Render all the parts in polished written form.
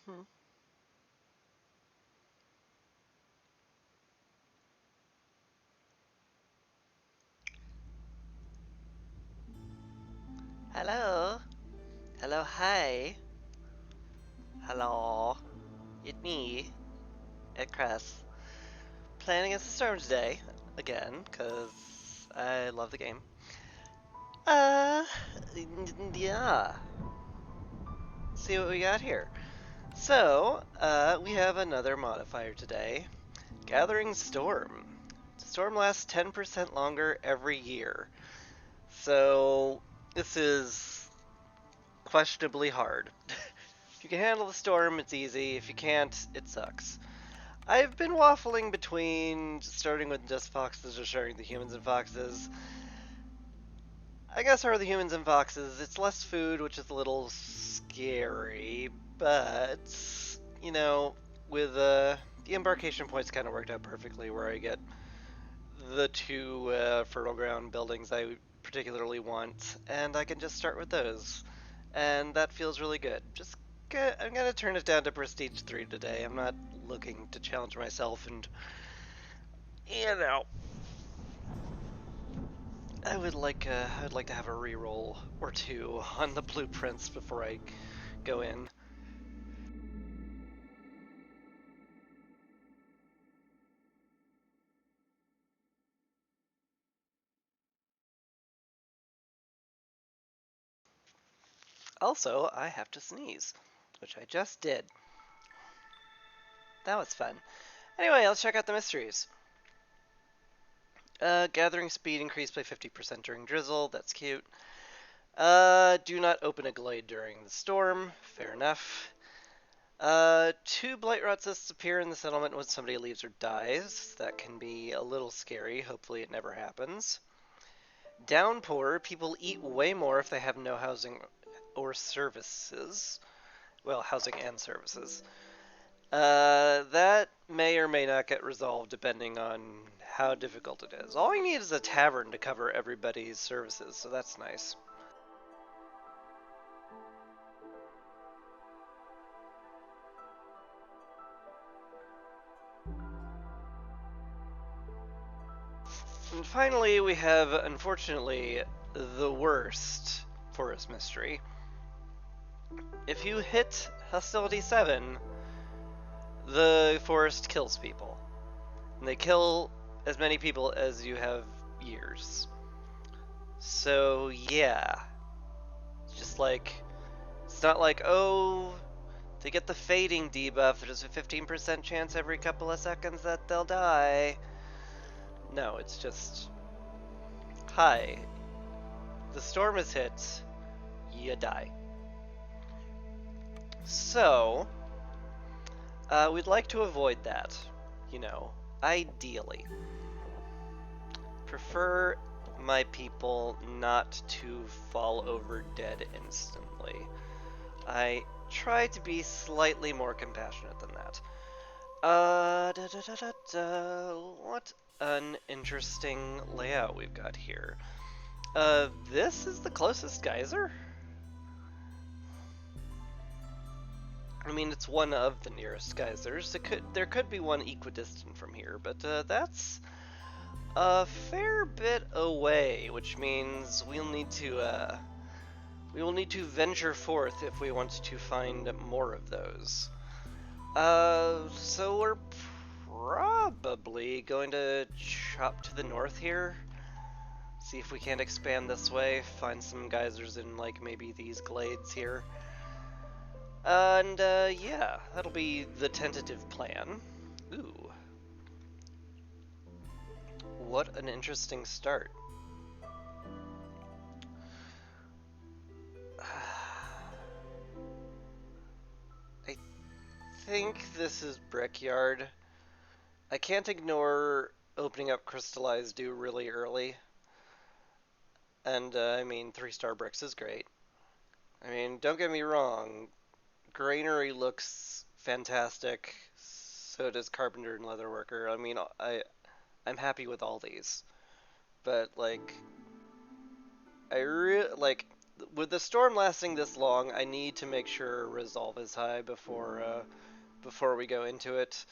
Hmm. Hello. Hello, hi. Hello. It's me, Ed Kress. Playing against the Storm today, again, because I love the game. Uh, yeah. See what we got here. So, we have another modifier today. Gathering Storm. Storm lasts 10% longer every year. So, this is questionably hard. If you can handle the storm, it's easy. If you can't, it sucks. I've been waffling between starting with just foxes or starting the humans and foxes. I guess are the humans and foxes. It's less food, which is a little scary, but you know, with the embarkation points kind of worked out perfectly, where I get the two fertile ground buildings I particularly want, and I can just start with those, and that feels really good. I'm gonna turn it down to Prestige 3 today. I'm not looking to challenge myself, and you know, I'd like to have a reroll or two on the blueprints before I go in. Also, I have to sneeze, which I just did. That was fun. Anyway, let's check out the mysteries. Gathering speed increased by 50% during drizzle. That's cute. Do not open a glade during the storm. Fair enough. Two blight rot cysts appear in the settlement when somebody leaves or dies. That can be a little scary. Hopefully, it never happens. Downpour. People eat way more if they have no housing or services. Well, housing and services. That may or may not get resolved depending on how difficult it is. All we need is a tavern to cover everybody's services, so that's nice. And finally, we have, unfortunately, the worst forest mystery. If you hit Hostility 7, the forest kills people. And they kill as many people as you have years. So, yeah. It's just like, it's not like, oh, to get the fading debuff, there's a 15% chance every couple of seconds that they'll die. No, it's just, hi, the storm has hit, you die. So, we'd like to avoid that, you know, ideally. Prefer my people not to fall over dead instantly. I try to be slightly more compassionate than that. What an interesting layout we've got here. This is the closest geyser? I mean, it's one of the nearest geysers. There could be one equidistant from here, but that's a fair bit away, which means we will need to venture forth if we want to find more of those. So we're probably going to chop to the north here. See if we can't expand this way. Find some geysers in, like, maybe these glades here. And, yeah, that'll be the tentative plan. Ooh. What an interesting start. I think this is Brickyard. I can't ignore opening up Crystallized Dew really early. And, I mean, 3-star bricks is great. I mean, don't get me wrong, Granary looks fantastic. So does Carpenter and Leatherworker. I mean, I'm happy with all these, but like, like with the storm lasting this long, I need to make sure resolve is high before we go into it,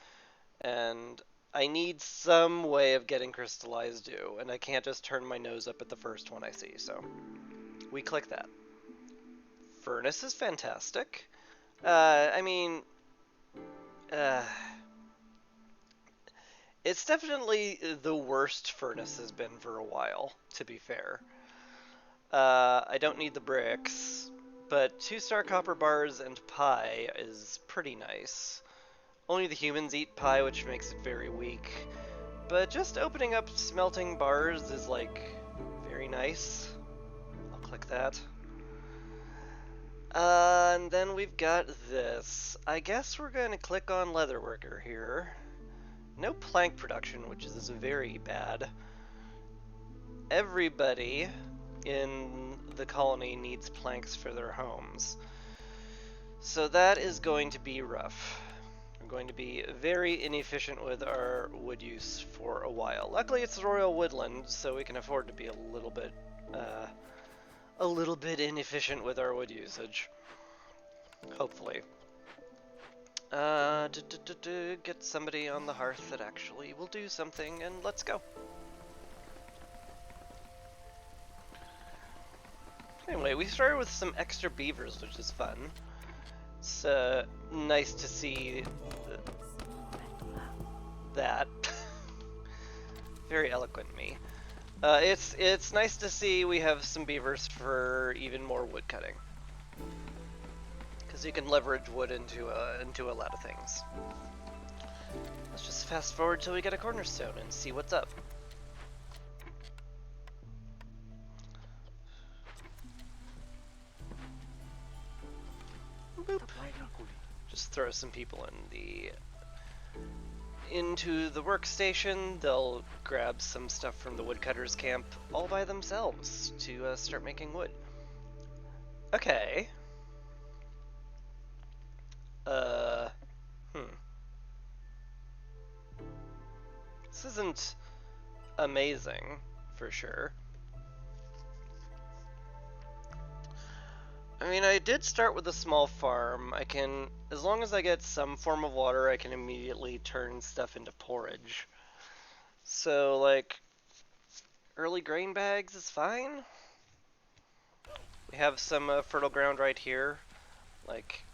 and I need some way of getting crystallized dew, and I can't just turn my nose up at the first one I see. So we click that. Furnace is fantastic. I mean, uh, it's definitely the worst Furnace has been for a while, to be fair. I don't need the bricks, but 2-star copper bars and pie is pretty nice. Only the humans eat pie, which makes it very weak. But just opening up smelting bars is, like, very nice. I'll click that. And then we've got this. I guess we're going to click on Leatherworker here. No plank production, which is very bad. Everybody in the colony needs planks for their homes. So that is going to be rough. We're going to be very inefficient with our wood use for a while. Luckily it's Royal Woodland, so we can afford to be a little bit inefficient with our wood usage. Hopefully. Get somebody on the hearth that actually will do something, and let's go. Anyway, we started with some extra beavers, which is fun. It's nice to see that. Very eloquent me. It's nice to see we have some beavers for even more wood cutting, because you can leverage wood into a lot of things. Let's just fast forward till we get a cornerstone and see what's up. Boop. Just throw some people into the workstation. They'll grab some stuff from the woodcutters camp all by themselves to start making wood. Okay. This isn't amazing, for sure. I mean, I did start with a small farm. I can, as long as I get some form of water, I can immediately turn stuff into porridge. So, like, early grain bags is fine. We have some fertile ground right here. Like,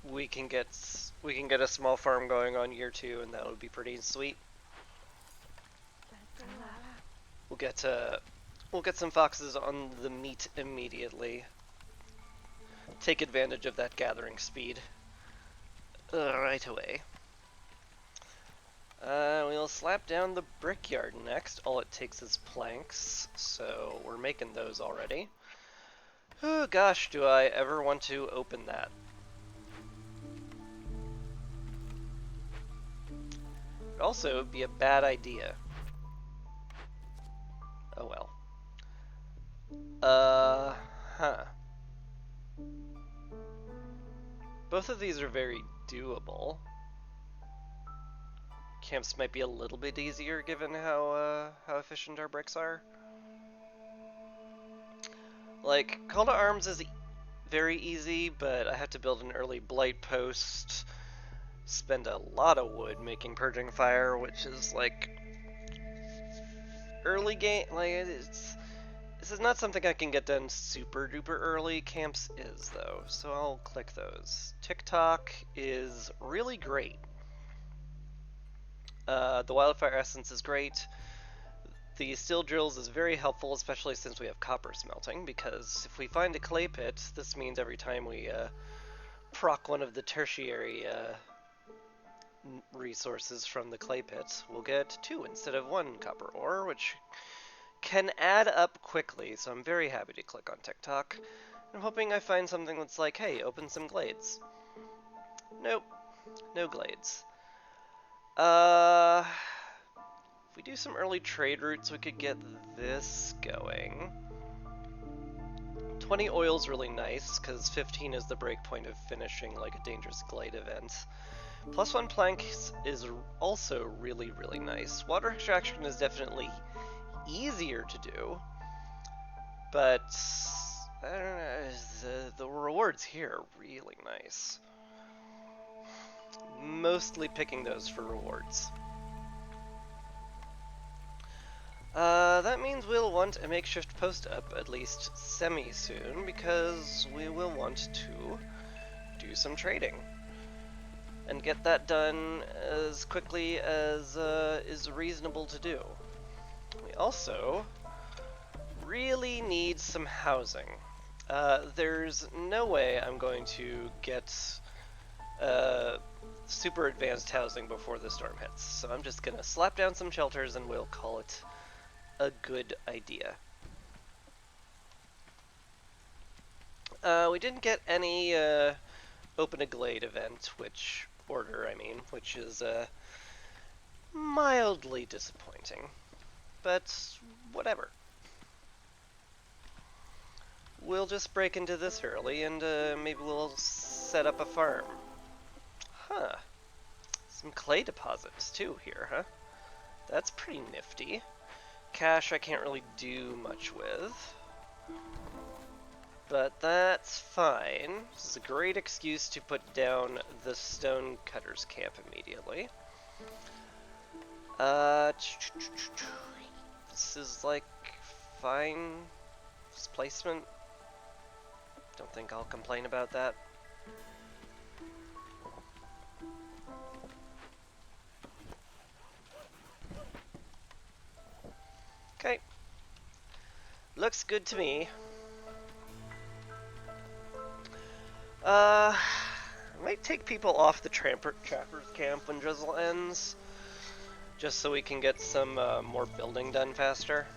we can get a small farm going on year 2, and that would be pretty sweet. We'll get some foxes on the meat immediately. Take advantage of that gathering speed right away. We'll slap down the brickyard next. All it takes is planks, so we're making those already. Oh gosh, do I ever want to open that. It'd also be a bad idea. Oh well. Huh. Both of these are very doable. Camps might be a little bit easier given how efficient our bricks are. Like, Call to Arms is very easy, but I have to build an early blight post, spend a lot of wood making Purging Fire, which is like early game. Like, this is not something I can get done super duper early. Camps is though, so I'll click those. TikTok is really great. The Wildfire Essence is great. The Steel Drills is very helpful, especially since we have copper smelting, because if we find a clay pit, this means every time we proc one of the tertiary resources from the clay pit, we'll get 2 instead of 1 copper ore, which can add up quickly, so I'm very happy to click on TikTok. I'm hoping I find something that's like, hey, open some glades. Nope, no glades. If we do some early trade routes, we could get this going. 20 oil's really nice, because 15 is the breakpoint of finishing like a dangerous glade event. +1 planks is also really, really nice. Water extraction is definitely easier to do, but I don't know, the rewards here are really nice. Mostly picking those for rewards. That means we'll want a makeshift post up at least semi-soon, because we will want to do some trading. And get that done as quickly as is reasonable to do. We also really need some housing. There's no way I'm going to get super advanced housing before the storm hits, so I'm just gonna slap down some shelters and we'll call it a good idea. We didn't get any Open a Glade event, which is mildly disappointing, but whatever. We'll just break into this early and maybe we'll set up a farm. Huh. Some clay deposits too here, huh? That's pretty nifty. Cash I can't really do much with, but that's fine. This is a great excuse to put down the Stonecutters camp immediately. This is like fine placement. Don't think I'll complain about that. Okay. Looks good to me. I might take people off the Trappers camp when Drizzle ends, just so we can get some more building done faster.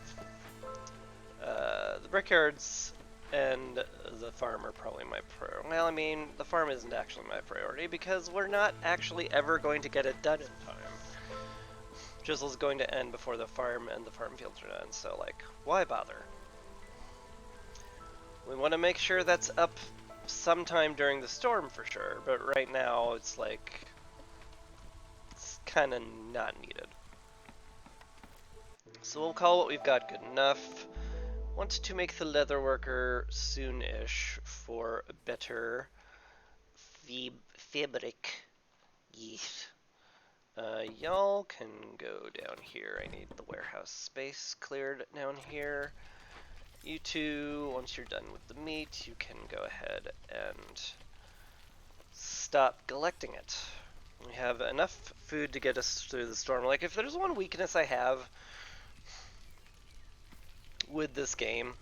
The brickyards and the farm are probably my priority. Well, I mean, the farm isn't actually my priority because we're not actually ever going to get it done in time. Drizzle's going to end before the farm and the farm fields are done, so like, why bother? We want to make sure that's up sometime during the storm for sure, but right now it's like, it's kind of not needed. So we'll call what we've got good enough. Want to make the leatherworker soon-ish for a better fabric. Yeet. Y'all can go down here. I need the warehouse space cleared down here. You two, once you're done with the meat, you can go ahead and stop collecting it. We have enough food to get us through the storm. Like, if there's one weakness I have with this game,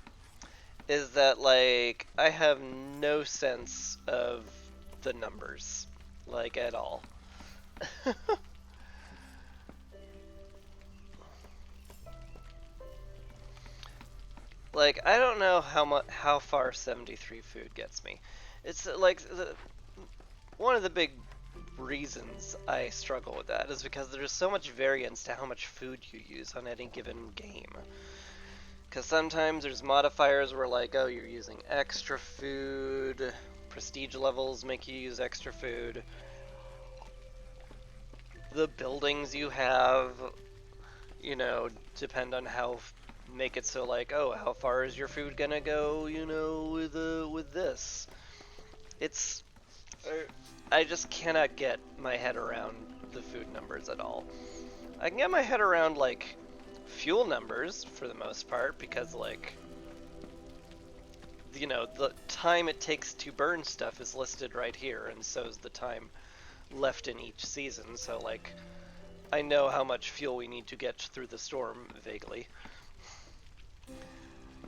is that, like, I have no sense of the numbers, like, at all. Like, I don't know how far 73 food gets me. It's like one of the big reasons I struggle with that is because there's so much variance to how much food you use on any given game. Because sometimes there's modifiers where, like, oh, you're using extra food, prestige levels make you use extra food, the buildings you have, you know, depend on how, make it so like, oh, how far is your food gonna go, you know, with this. It's, I just cannot get my head around the food numbers at all. I can get my head around, like, fuel numbers for the most part, because, like, you know, the time it takes to burn stuff is listed right here, and so is the time left in each season, so, like, I know how much fuel we need to get through the storm, vaguely.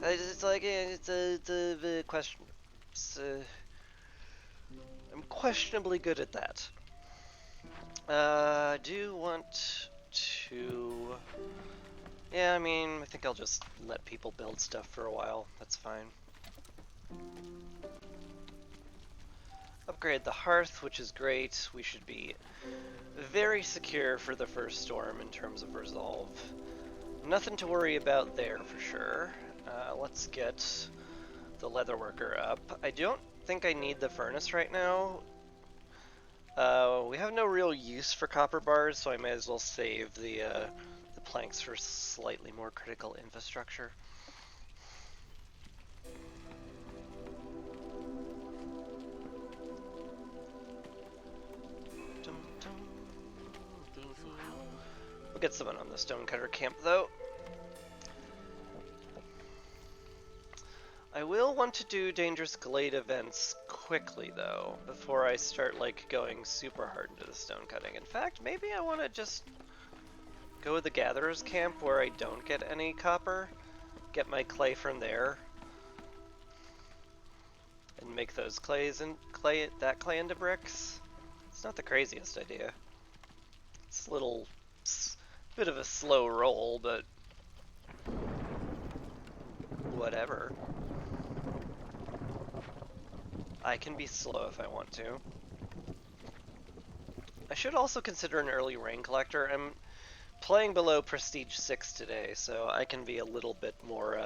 It's like, it's a question. I'm questionably good at that. I do want to... Yeah, I mean, I think I'll just let people build stuff for a while. That's fine. Upgrade the hearth, which is great. We should be very secure for the first storm in terms of resolve. Nothing to worry about there for sure. Let's get the leatherworker up. I don't think I need the furnace right now. We have no real use for copper bars, so I may as well save the planks for slightly more critical infrastructure. get someone on the Stonecutter camp, though. I will want to do Dangerous Glade events quickly, though, before I start, like, going super hard into the stonecutting. In fact, maybe I want to just go with the Gatherer's camp where I don't get any copper, get my clay from there, and make those that clay into bricks. It's not the craziest idea. It's a bit of a slow roll, but whatever. I can be slow if I want to. I should also consider an early rain collector. I'm playing below Prestige 6 today, so I can be a little bit more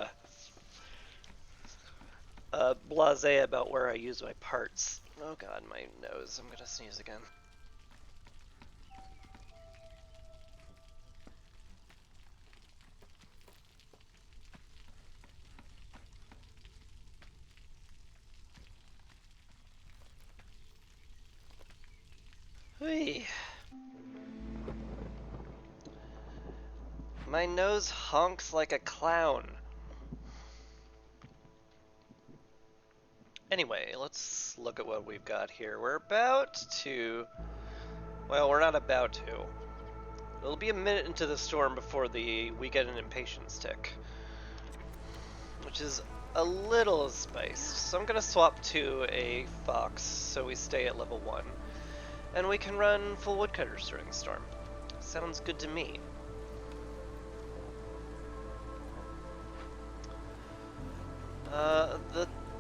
blasé about where I use my parts. Oh god, my nose. I'm gonna sneeze again. Hey. My nose honks like a clown. Anyway, let's look at what we've got here. We're about to... Well, we're not about to. It'll be a minute into the storm before we get an impatience tick, which is a little spiced. So I'm gonna swap to a fox so we stay at level 1. And we can run full woodcutters during the storm. Sounds good to me.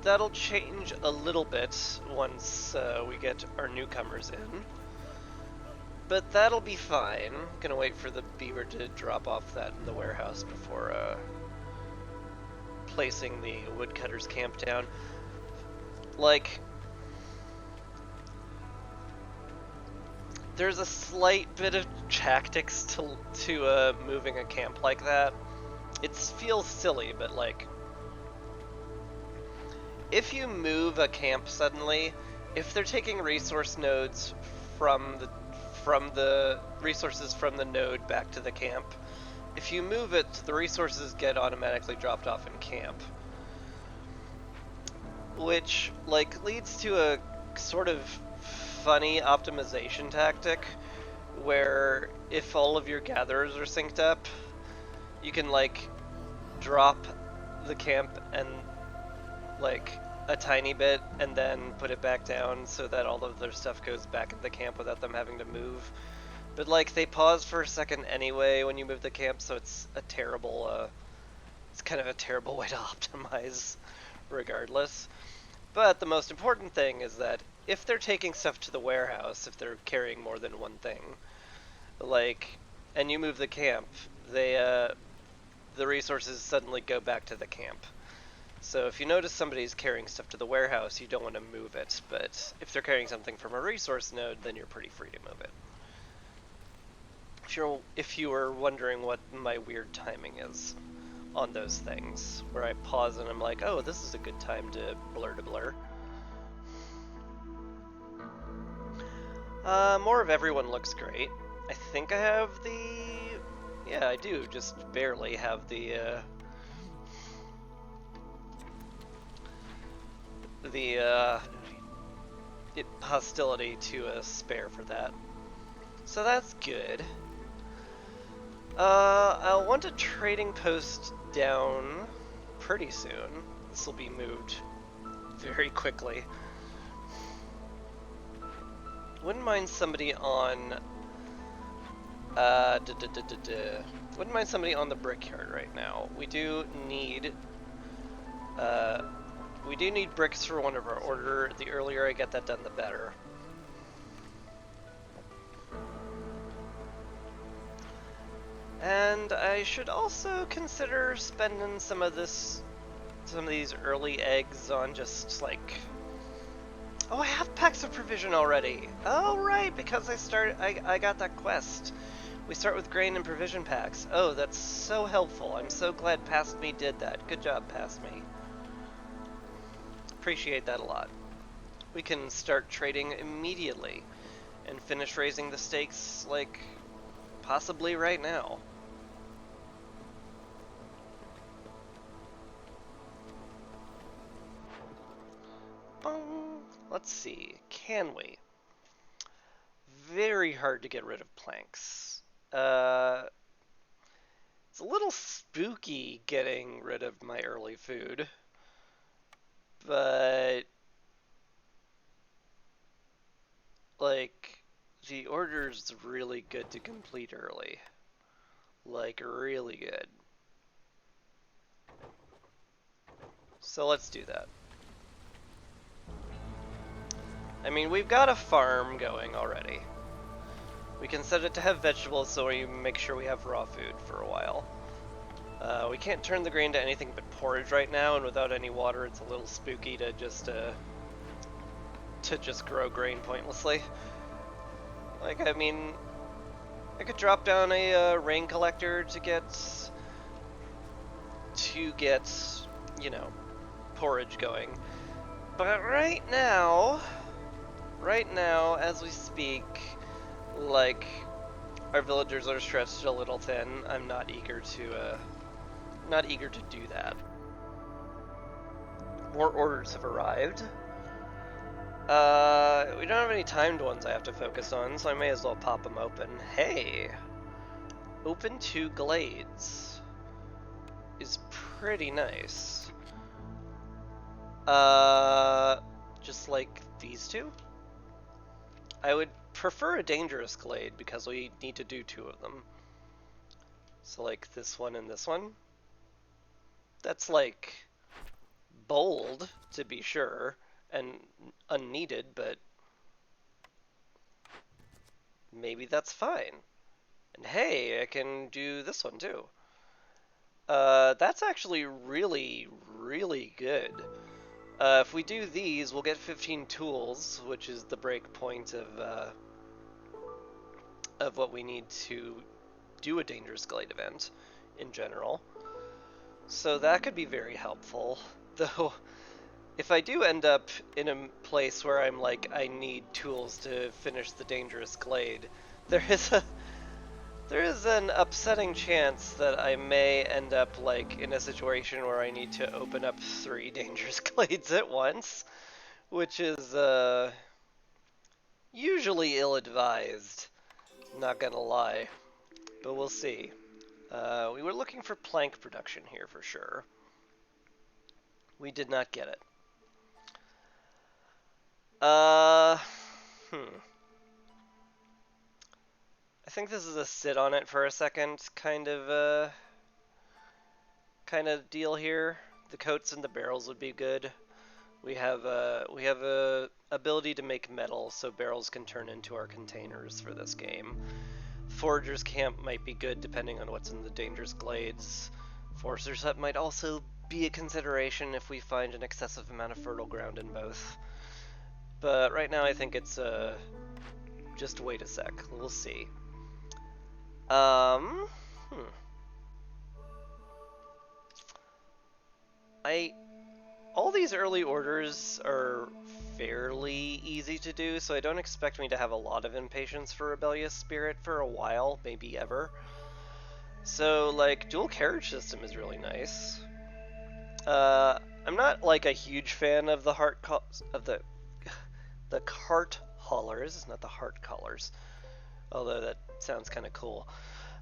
That'll change a little bit once we get our newcomers in. But that'll be fine. Gonna wait for the beaver to drop off that in the warehouse before placing the woodcutters camp down. Like, there's a slight bit of tactics to moving a camp like that. It feels silly, but like, if you move a camp suddenly, if they're taking resource nodes from the resources from the node back to the camp, if you move it, the resources get automatically dropped off in camp, which like leads to a sort of funny optimization tactic where if all of your gatherers are synced up, you can like drop the camp and like a tiny bit and then put it back down so that all of their stuff goes back at the camp without them having to move. But like they pause for a second anyway when you move the camp, so it's a terrible it's kind of a terrible way to optimize regardless. But the most important thing is that if they're taking stuff to the warehouse, if they're carrying more than one thing, like, and you move the camp, the resources suddenly go back to the camp. So if you notice somebody's carrying stuff to the warehouse, you don't want to move it, but if they're carrying something from a resource node, then you're pretty free to move it. If you were wondering what my weird timing is on those things, where I pause and I'm like, oh, this is a good time to blur. More of everyone looks great. I think I have yeah, I do, just barely have the hostility to spare for that. So that's good. I'll want a trading post down pretty soon. This will be moved very quickly. Wouldn't mind somebody on wouldn't mind somebody on the brickyard right now. We do need bricks for one of our order. The earlier I get that done, the better. And I should also consider spending some of these early eggs on just like, oh, I have packs of provision already. Oh right, because I got that quest. We start with grain and provision packs. Oh, that's so helpful. I'm so glad Past Me did that. Good job, Past Me. Appreciate that a lot. We can start trading immediately and finish raising the stakes like Possibly right now. Let's see. Can we? Very hard to get rid of planks. It's a little spooky getting rid of my early food. But like, the order's really good to complete early. Like, really good. So let's do that. I mean, we've got a farm going already. We can set it to have vegetables so we make sure we have raw food for a while. We can't turn the grain to anything but porridge right now, and without any water it's a little spooky to just grow grain pointlessly. Like, I mean, I could drop down a rain collector to get, you know, porridge going. But right now, as we speak, like, our villagers are stretched a little thin. I'm not eager to do that. More orders have arrived. We don't have any timed ones I have to focus on, so I may as well pop them open. Hey! Open 2 glades is pretty nice. Just like these two? I would prefer a dangerous glade because we need to do 2 of them. So like this one and this one. That's like bold, to be sure, and unneeded, but maybe that's fine. And hey, I can do this one too. That's actually really, really good. If we do these, we'll get 15 tools, which is the break point of what we need to do a Dangerous Glade event in general. So that could be very helpful. Though, if I do end up in a place where I'm like, I need tools to finish the Dangerous Glade, there is an upsetting chance that I may end up like in a situation where I need to open up 3 Dangerous Glades at once, which is usually ill-advised, not gonna lie, but we'll see. We were looking for plank production here for sure. We did not get it. I think this is a sit on it for a second kind of deal here. The coats and the barrels would be good. We have a ability to make metal, so barrels can turn into our containers for this game. Forager's Camp might be good depending on what's in the Dangerous Glades. Forester's Hut might also be a consideration if we find an excessive amount of fertile ground in both. But right now I think it's just wait a sec. We'll see. All these early orders are fairly easy to do, so I don't expect me to have a lot of impatience for Rebellious Spirit for a while, maybe ever. So, like, dual carriage system is really nice. I'm not like a huge fan of the the cart haulers, not the heart collars, although that sounds kind of cool.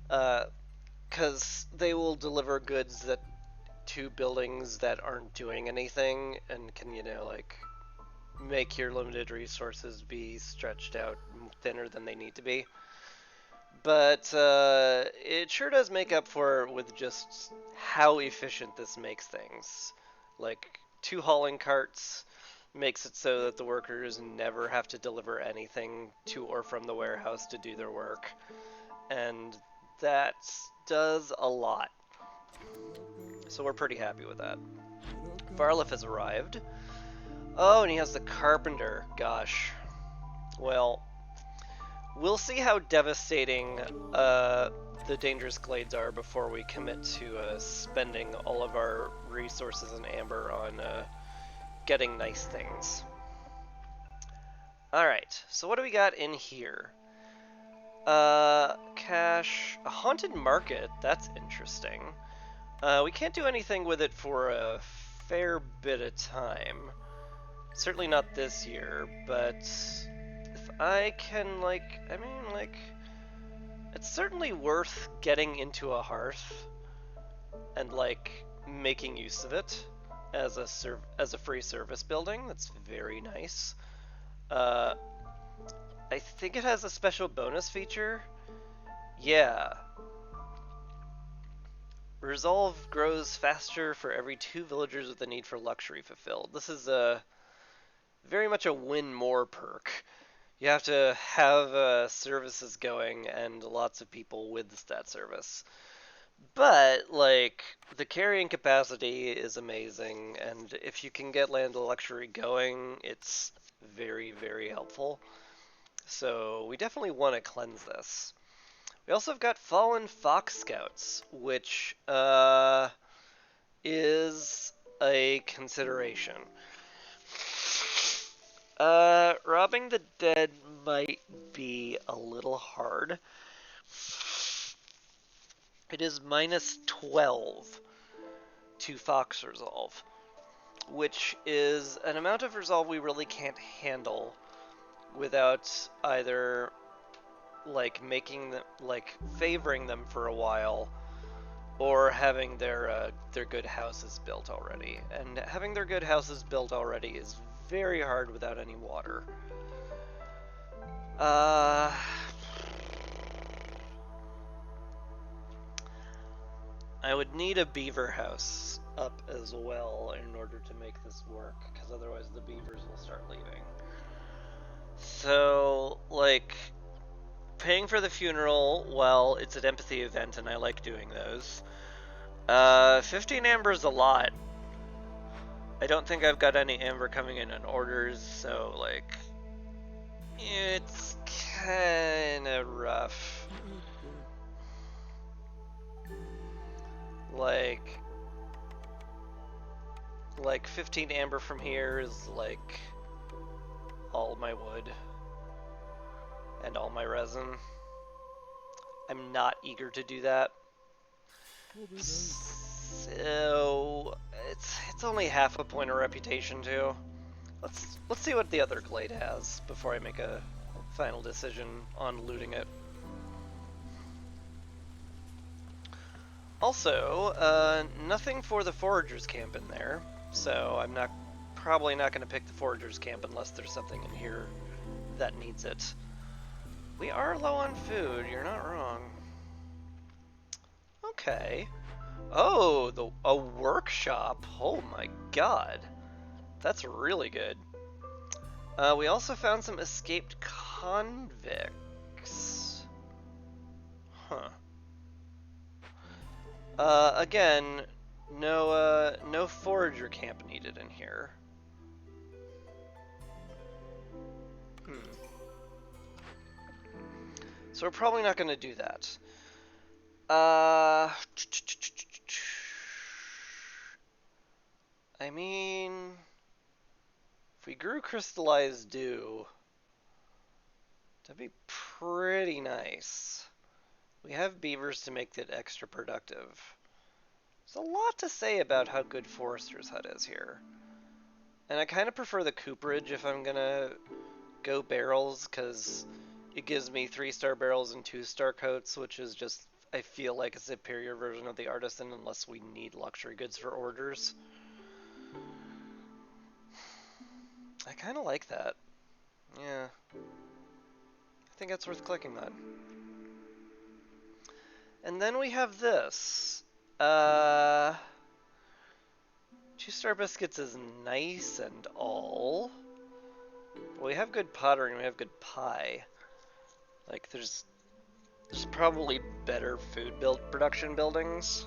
Because they will deliver goods to buildings that aren't doing anything and can, you know, like, make your limited resources be stretched out thinner than they need to be. But it sure does make up for it with just how efficient this makes things. Like, 2 hauling carts makes it so that the workers never have to deliver anything to or from the warehouse to do their work. And that does a lot. So we're pretty happy with that. Varlif has arrived. Oh, and he has the carpenter. Gosh. Well, we'll see how devastating the Dangerous Glades are before we commit to spending all of our resources in Amber on getting nice things. Alright, so what do we got in here? Cash, a haunted market, that's interesting. We can't do anything with it for a fair bit of time. Certainly not this year, but if I can, it's certainly worth getting into a hearth and, making use of it as a free service building. That's very nice. Uh, I think it has a special bonus feature. Yeah. Resolve grows faster for every 2 villagers with a need for luxury fulfilled. This is very much a win more perk. You have to have services going and lots of people with that service. But, the carrying capacity is amazing, and if you can get Land of Luxury going, it's very, very helpful. So we definitely want to cleanse this. We also have got Fallen Fox Scouts, which is a consideration. Robbing the dead might be a little hard. It is minus 12 to Fox Resolve, which is an amount of resolve we really can't handle without either making them favoring them for a while or having their good houses built already. And having their good houses built already is very hard without any water. I would need a beaver house up as well in order to make this work, because otherwise the beavers will start leaving. So, paying for the funeral, well, it's an empathy event and I like doing those. 15 amber is a lot. I don't think I've got any amber coming in on orders, so, it's kinda rough. Like 15 amber from here is all my wood and all my resin. I'm not eager to do that. So it's only half a point of reputation too. Let's see what the other glade has before I make a final decision on looting it. Also, nothing for the foragers camp in there, so I'm probably not going to pick the foragers camp unless there's something in here that needs it. We are low on food, you're not wrong. Okay. Oh, a workshop. Oh my god. That's really good. We also found some escaped convicts. Huh. Again, no forager camp needed in here. So we're probably not going to do that. I mean, if we grew crystallized dew, that'd be pretty nice. We have beavers to make it extra productive. There's a lot to say about how good Forester's Hut is here. And I kind of prefer the cooperage if I'm gonna go barrels, because it gives me 3-star barrels and 2-star coats, which is just, I feel like a superior version of the artisan unless we need luxury goods for orders. I kind of like that. Yeah. I think that's worth clicking that. And then we have this. 2-star biscuits is nice and all. We have good pottery and we have good pie. There's probably better food production buildings.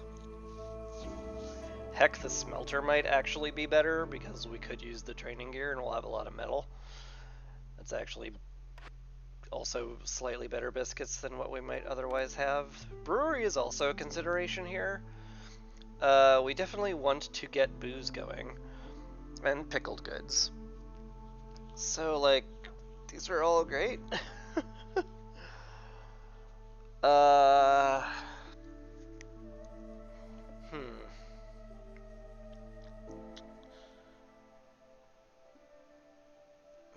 Heck, the smelter might actually be better because we could use the training gear and we'll have a lot of metal. That's actually also slightly better biscuits than what we might otherwise have. Brewery is also a consideration here. We definitely want to get booze going. And pickled goods. So, these are all great. Uh... Hmm.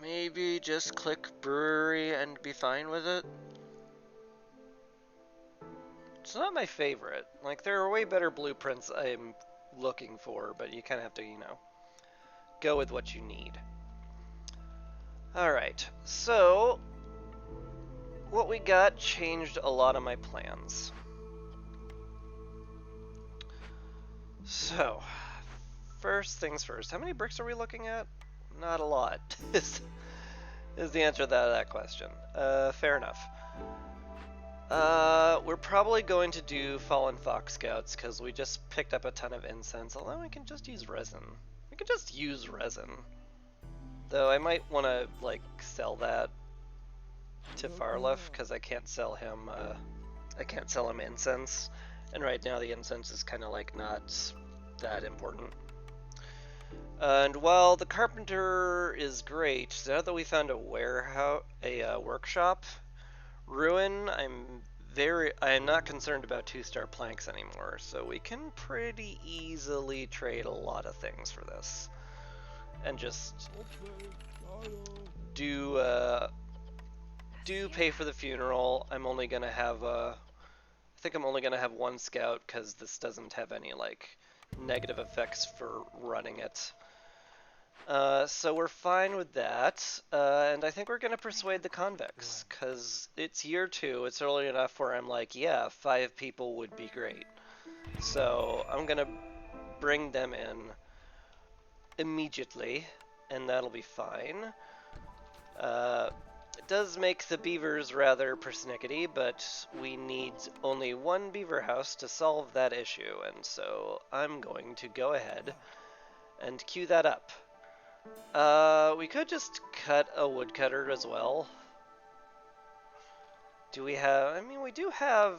Maybe just click brewery and be fine with it? It's not my favorite. Like, there are way better blueprints I'm looking for, but you kind of have to, you know, go with what you need. Alright, so what we got changed a lot of my plans. So, first things first, how many bricks are we looking at? Not a lot, is the answer to that question. Fair enough. We're probably going to do Fallen Fox Scouts, because we just picked up a ton of incense, although we can just use resin. We can just use resin. Though I might want to, like, sell that to Farlef, because I can't sell him incense. And right now the incense is kind of, like, not that important. And while the carpenter is great, now that we found a workshop, Ruin, I'm not concerned about 2-star planks anymore, so we can pretty easily trade a lot of things for this. And just do pay for the funeral. I'm only gonna have I think I'm only gonna have 1 scout because this doesn't have any like negative effects for running it. So we're fine with that, and I think we're gonna persuade the convicts because it's year 2. It's early enough where I'm like, yeah, 5 people would be great. So I'm gonna bring them in immediately, and that'll be fine. It does make the beavers rather persnickety, but we need only 1 beaver house to solve that issue, and so I'm going to go ahead and queue that up. We could just cut a woodcutter as well. Do we have... I mean, we do have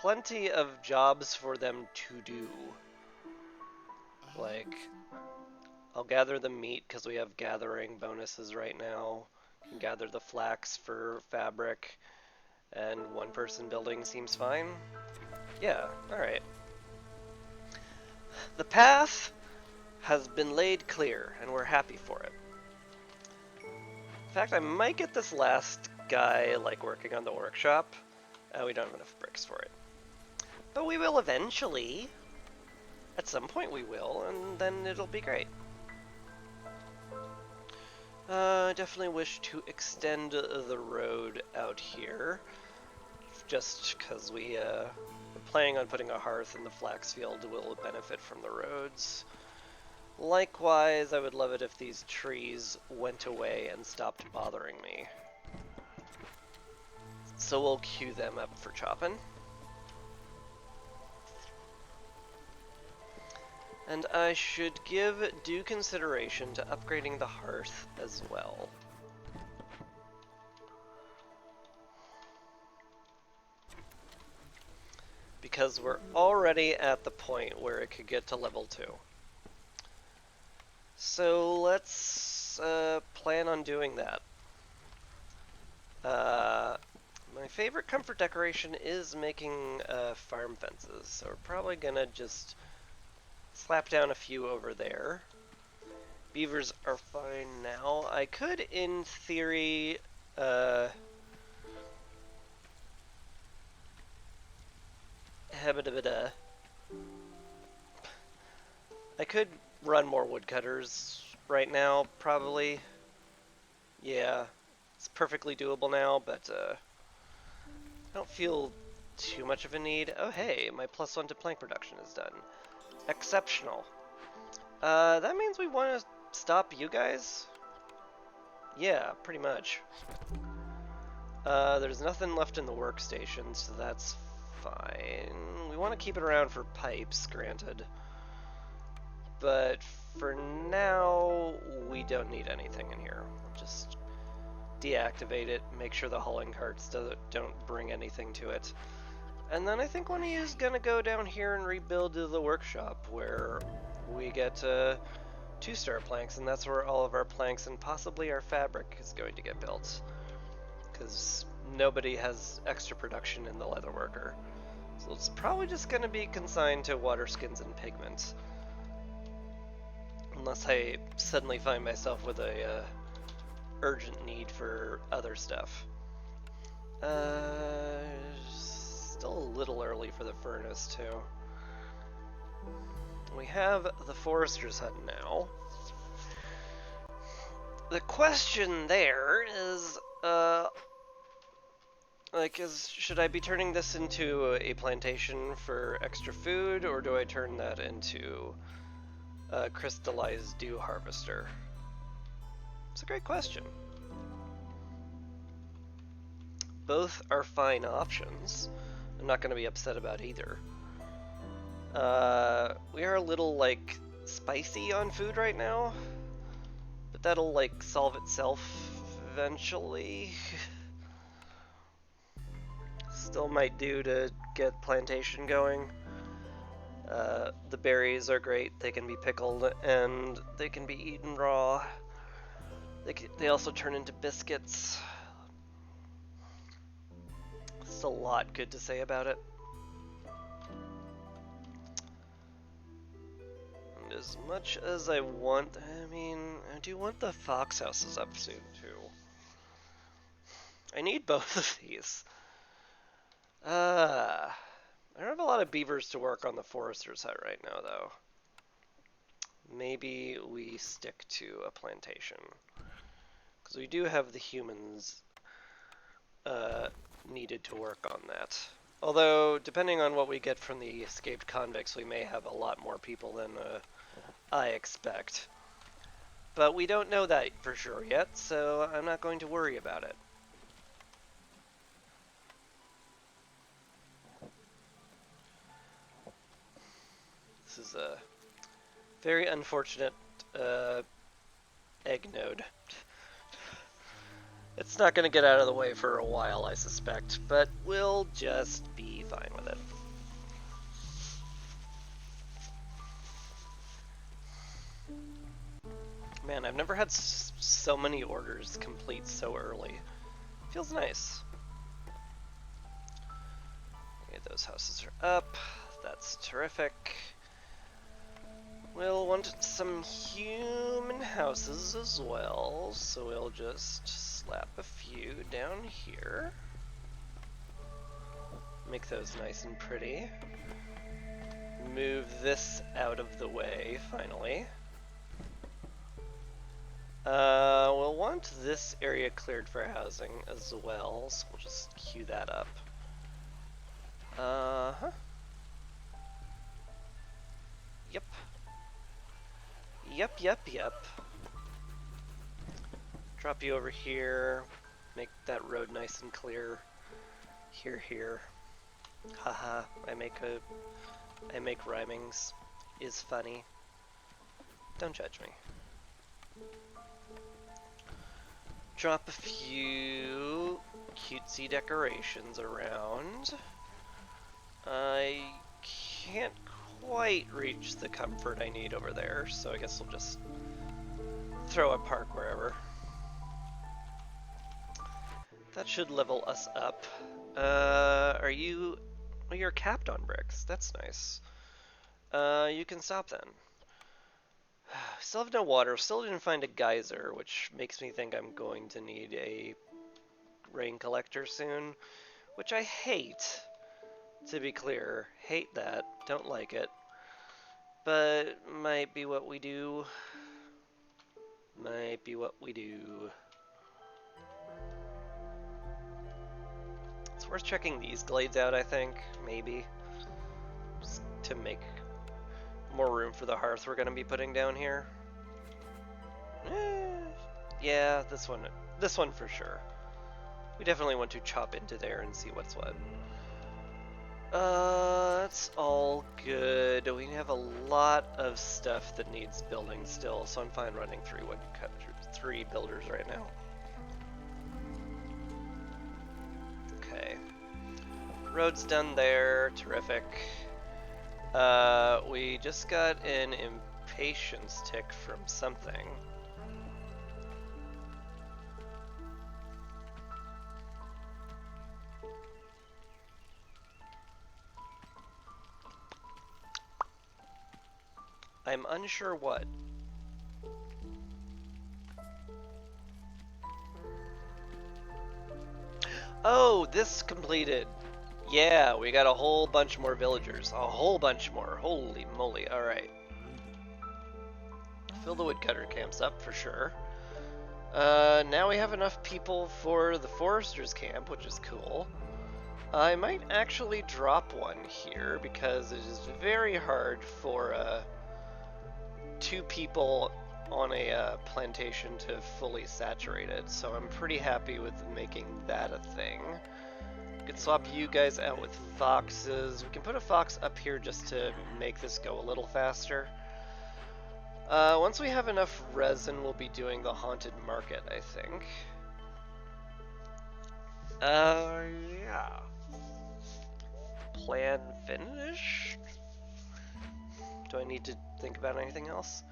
plenty of jobs for them to do. Like, I'll gather the meat because we have gathering bonuses right now. Can gather the flax for fabric, and 1-person building seems fine. Yeah, alright. The path has been laid clear, and we're happy for it. In fact, I might get this last guy, like, working on the workshop. We don't have enough bricks for it. But we will eventually. At some point we will, and then it'll be great. I definitely wish to extend the road out here, just because we're planning on putting a hearth in the flax field will benefit from the roads. Likewise, I would love it if these trees went away and stopped bothering me. So we'll queue them up for chopping. And I should give due consideration to upgrading the hearth as well. Because we're already at the point where it could get to level 2. So let's plan on doing that. My favorite comfort decoration is making farm fences, so we're probably gonna just slap down a few over there. Beavers are fine now. I could, in theory, I could run more woodcutters right now, probably. Yeah, it's perfectly doable now, but I don't feel too much of a need. Oh hey, my +1 to plank production is done. Exceptional. That means we want to stop you guys? Yeah, pretty much. There's nothing left in the workstation, so that's fine. We want to keep it around for pipes, granted. But for now, we don't need anything in here. We'll just deactivate it, make sure the hauling carts don't bring anything to it. And then I think one of you is gonna go down here and rebuild the workshop, where we get 2-star planks, and that's where all of our planks and possibly our fabric is going to get built. Because nobody has extra production in the leatherworker. So it's probably just going to be consigned to water skins and pigments. Unless I suddenly find myself with a urgent need for other stuff. Still a little early for the furnace too. We have the forester's hut now. The question there is, should I be turning this into a plantation for extra food, or do I turn that into a crystallized dew harvester? It's a great question. Both are fine options. I'm not going to be upset about either. We are a little, like, spicy on food right now, but that'll, like, solve itself eventually. Still might do to get plantation going. The berries are great. They can be pickled and they can be eaten raw. They also turn into biscuits. Still a lot good to say about it. And as much as I want, I do want the fox houses up soon too. I need both of these. I don't have a lot of beavers to work on the forester's hut right now, though. Maybe we stick to a plantation. Because we do have the humans needed to work on that. Although, depending on what we get from the escaped convicts, we may have a lot more people than I expect. But we don't know that for sure yet, so I'm not going to worry about it. This is a very unfortunate egg node. It's not going to get out of the way for a while, I suspect, but we'll just be fine with it. Man, I've never had so many orders complete so early. Feels nice. Okay, those houses are up. That's terrific. We'll want some human houses as well, so we'll just slap a few down here. Make those nice and pretty. Move this out of the way, finally. We'll want this area cleared for housing as well, so we'll just queue that up. Yep. Yep. Drop you over here. Make that road nice and clear. Here. Haha, I make rhymings. Is funny. Don't judge me. Drop a few cutesy decorations around. I can't quite reach the comfort I need over there, so I guess we'll just throw a park wherever. That should level us up. Are you... Oh, you're capped on bricks. That's nice. You can stop then. Still have no water. Still didn't find a geyser, which makes me think I'm going to need a rain collector soon, which I hate, to be clear. Hate that. Don't like it. But might be what we do. Might be what we do. It's worth checking these glades out, I think. Maybe. Just to make more room for the hearth we're going to be putting down here. Yeah, this one for sure. We definitely want to chop into there and see what's what. That's all good. We have a lot of stuff that needs building still, so I'm fine running three builders right now. Okay. Road's done there. Terrific. We just got an impatience tick from something. I'm unsure what. Oh, this completed. Yeah, we got a whole bunch more villagers. A whole bunch more. Holy moly. Alright. Fill the woodcutter camps up for sure. Now we have enough people for the forester's camp, which is cool. I might actually drop one here because it is very hard for two people on a plantation to fully saturate it, so I'm pretty happy with making that a thing. We can swap you guys out with foxes. We can put a fox up here just to make this go a little faster. Once we have enough resin, we'll be doing the haunted market, I think. Yeah. Plan finished? Do I need to think about anything else?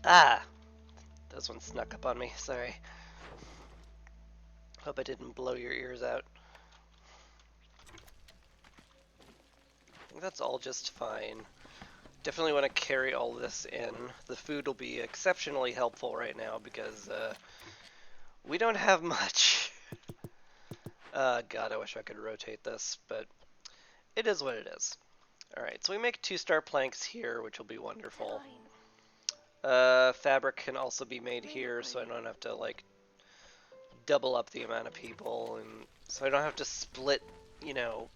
Ah! This one snuck up on me, sorry. Hope I didn't blow your ears out. I think that's all just fine. Definitely want to carry all this in. The food will be exceptionally helpful right now because we don't have much. God, I wish I could rotate this, but it is what it is. Alright, so we make 2-star planks here, which will be wonderful. Fabric can also be made here, so I don't have to, like, double up the amount of people, and so I don't have to split, you know,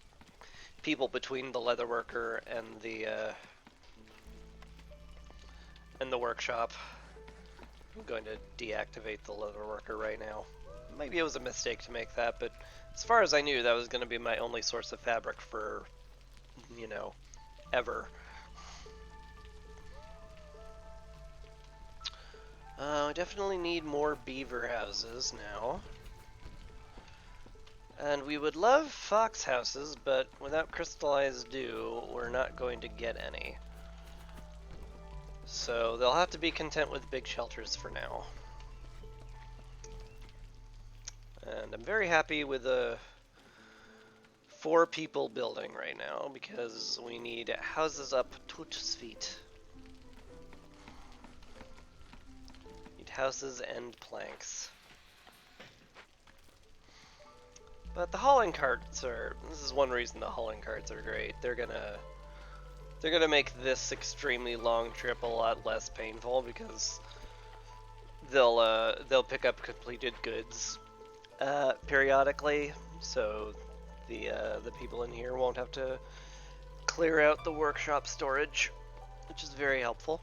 people between the leatherworker and the workshop. I'm going to deactivate the leatherworker right now. Maybe it was a mistake to make that, but as far as I knew, that was going to be my only source of fabric for, you know, ever. We definitely need more beaver houses now. And we would love fox houses, but without crystallized dew, we're not going to get any. So they'll have to be content with big shelters for now. And I'm very happy with the 4 people building right now because we need houses up tout de suite. Need houses and planks. But the hauling carts are, this is one reason the hauling carts are great. They're gonna make this extremely long trip a lot less painful because they'll pick up completed goods periodically, so the people in here won't have to clear out the workshop storage, which is very helpful.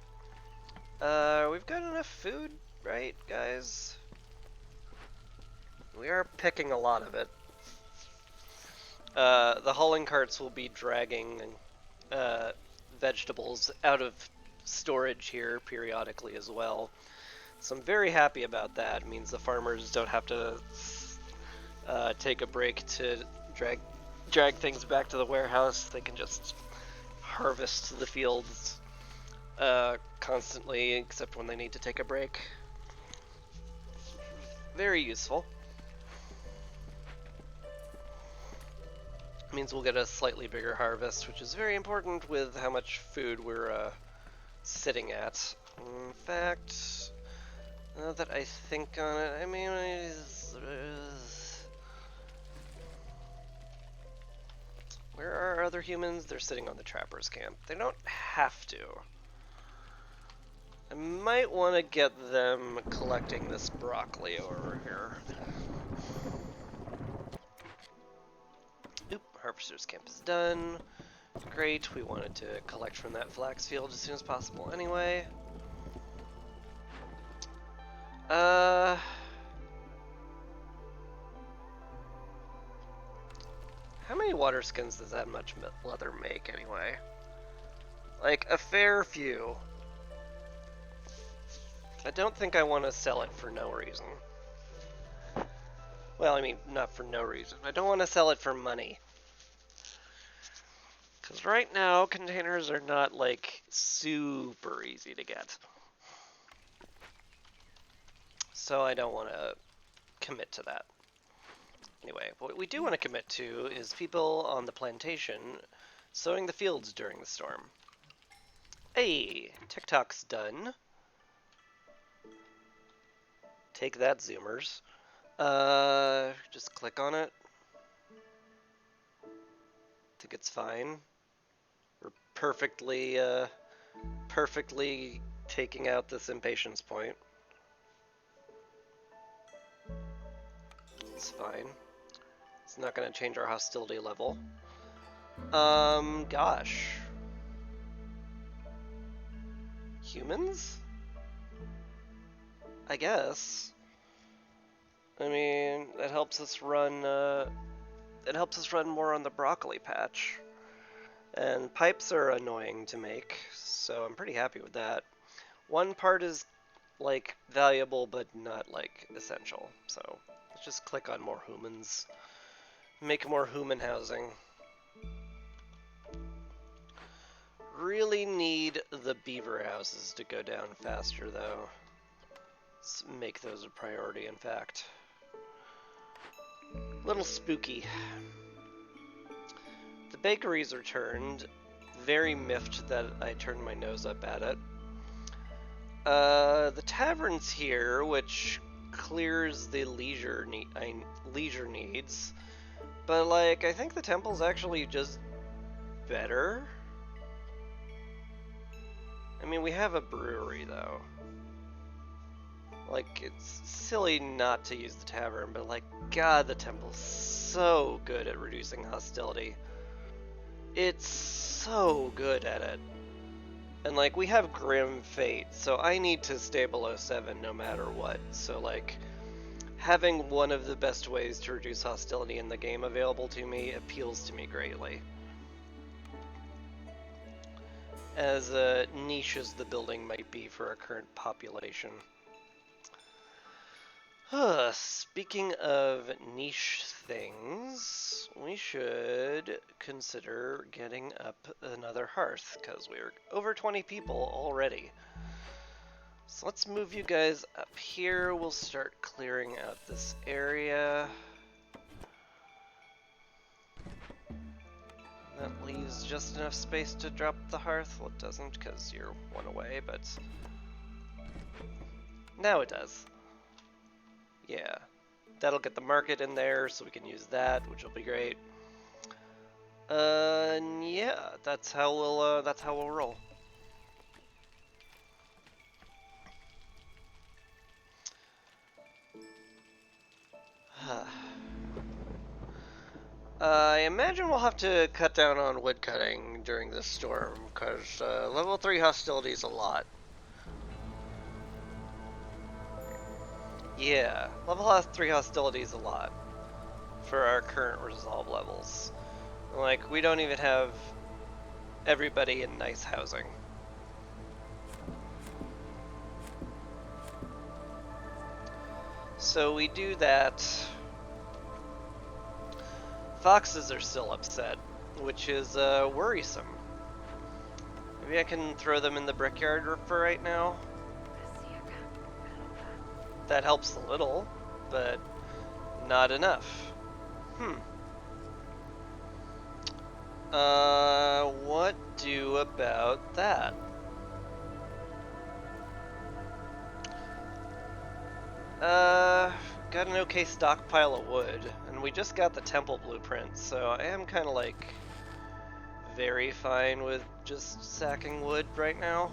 We've got enough food, right, guys? We are picking a lot of it. The hauling carts will be dragging vegetables out of storage here periodically as well. So I'm very happy about that. It means the farmers don't have to take a break to drag things back to the warehouse. They can just harvest the fields constantly, except when they need to take a break. Very useful. Means we'll get a slightly bigger harvest, which is very important with how much food we're sitting at. In fact, now that I think on it, I mean, where are our other humans? They're sitting on the trapper's camp. They don't have to. I might want to get them collecting this broccoli over here. Oop, harvester's camp is done. Great, we wanted to collect from that flax field as soon as possible anyway. How many water skins does that much leather make anyway? Like, a fair few. I don't think I want to sell it for no reason. Well, I mean, not for no reason. I don't want to sell it for money. Because right now, containers are not, like, super easy to get. So I don't want to commit to that. Anyway, what we do want to commit to is people on the plantation sowing the fields during the storm. Hey, TikTok's done. Take that, Zoomers. Just click on it. I think it's fine. We're perfectly taking out this impatience point. It's fine. It's not going to change our hostility level. Gosh. Humans? I guess. I mean, it helps us run more on the broccoli patch. And pipes are annoying to make, so I'm pretty happy with that. One part is, like, valuable, but not, like, essential. So, let's just click on more humans. Make more human housing. Really need the beaver houses to go down faster, though. Let's make those a priority, in fact. Little spooky. The bakery's returned. Very miffed that I turned my nose up at it. The tavern's here, which clears the leisure needs. But, like, I think the temple's actually just better. I mean, we have a brewery, though. Like, it's silly not to use the tavern, but, like, God, the temple's so good at reducing hostility. It's so good at it. And, like, we have Grim Fate, so I need to stay below 7 no matter what. So, like, having one of the best ways to reduce hostility in the game available to me appeals to me greatly. As niche as the building might be for our current population. Speaking of niche things, we should consider getting up another hearth, because we're over 20 people already. So let's move you guys up here. We'll start clearing out this area. That leaves just enough space to drop the hearth. Well, it doesn't, because you're one away, but now it does. Yeah, that'll get the market in there, so we can use that, which will be great. Yeah, that's how we'll roll. I imagine we'll have to cut down on wood cutting during this storm, because level 3 hostility is a lot. Yeah, level 3 hostility is a lot for our current resolve levels. Like, we don't even have everybody in nice housing. So we do that. Foxes are still upset, which is worrisome. Maybe I can throw them in the brickyard for right now. That helps a little, but not enough. What do about that? Got an okay stockpile of wood, and we just got the temple blueprint, so I am kind of like very fine with just sacking wood right now.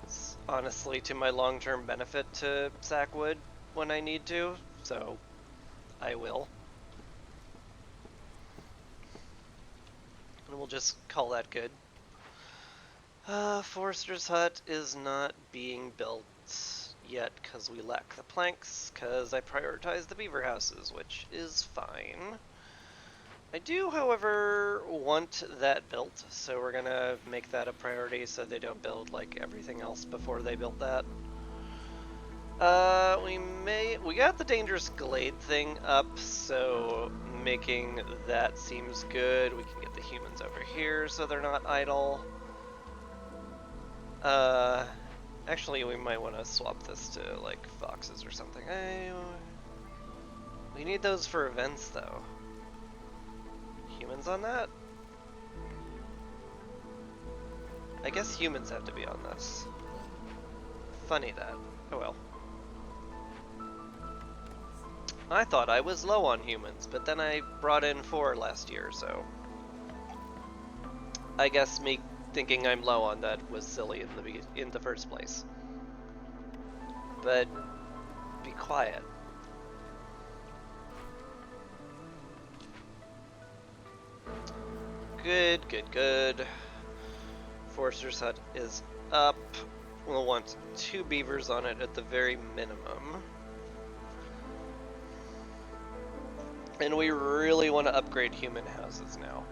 It's honestly to my long-term benefit to sack wood when I need to, so I will. And we'll just call that good. Forester's Hut is not being built yet because we lack the planks, because I prioritize the beaver houses, which is fine. I do, however, want that built, so we're gonna make that a priority so they don't build like everything else before they build that. We got the dangerous glade thing up, so making that seems good. We can get the humans over here so they're not idle. Actually, we might want to swap this to like foxes or something. We need those for events, though. Humans on that? I guess humans have to be on this. Funny that. Oh well. I thought I was low on humans, but then I brought in 4 last year, so... I guess me thinking I'm low on that was silly in the first place. But be quiet. Good, good, good. Forcer's Hut is up. We'll want 2 beavers on it at the very minimum. And we really want to upgrade human houses now,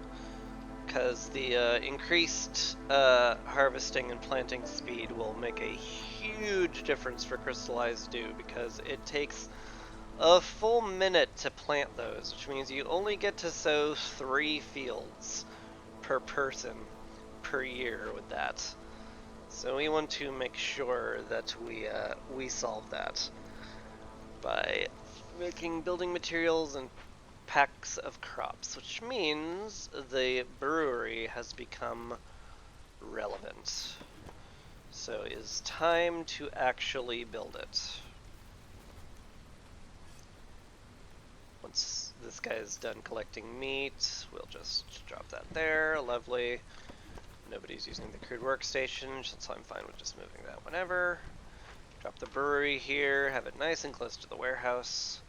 because the increased harvesting and planting speed will make a huge difference for crystallized dew, because it takes a full minute to plant those, which means you only get to sow 3 fields per person per year with that. So we want to make sure that we solve that by making building materials and packs of crops, which means the brewery has become relevant. So it is time to actually build it. Once this guy is done collecting meat, we'll just drop that there. Lovely. Nobody's using the crude workstation, so I'm fine with just moving that whenever. Drop the brewery here, have it nice and close to the warehouse.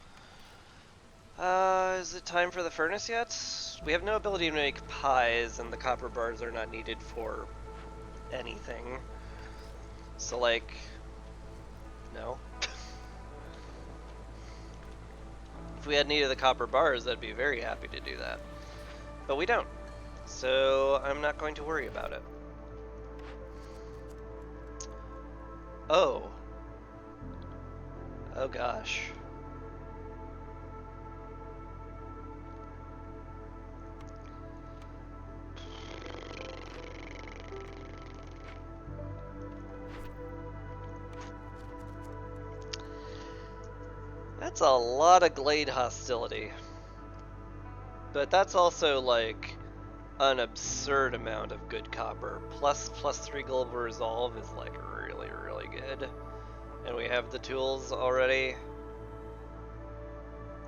Is it time for the furnace yet? We have no ability to make pies, and the copper bars are not needed for anything. So, like, no. If we had need of the copper bars, I'd be very happy to do that. But we don't. So, I'm not going to worry about it. Oh. Oh gosh. That's a lot of Glade hostility. But that's also like an absurd amount of good copper. Plus 3 global resolve is like really, really good. And we have the tools already.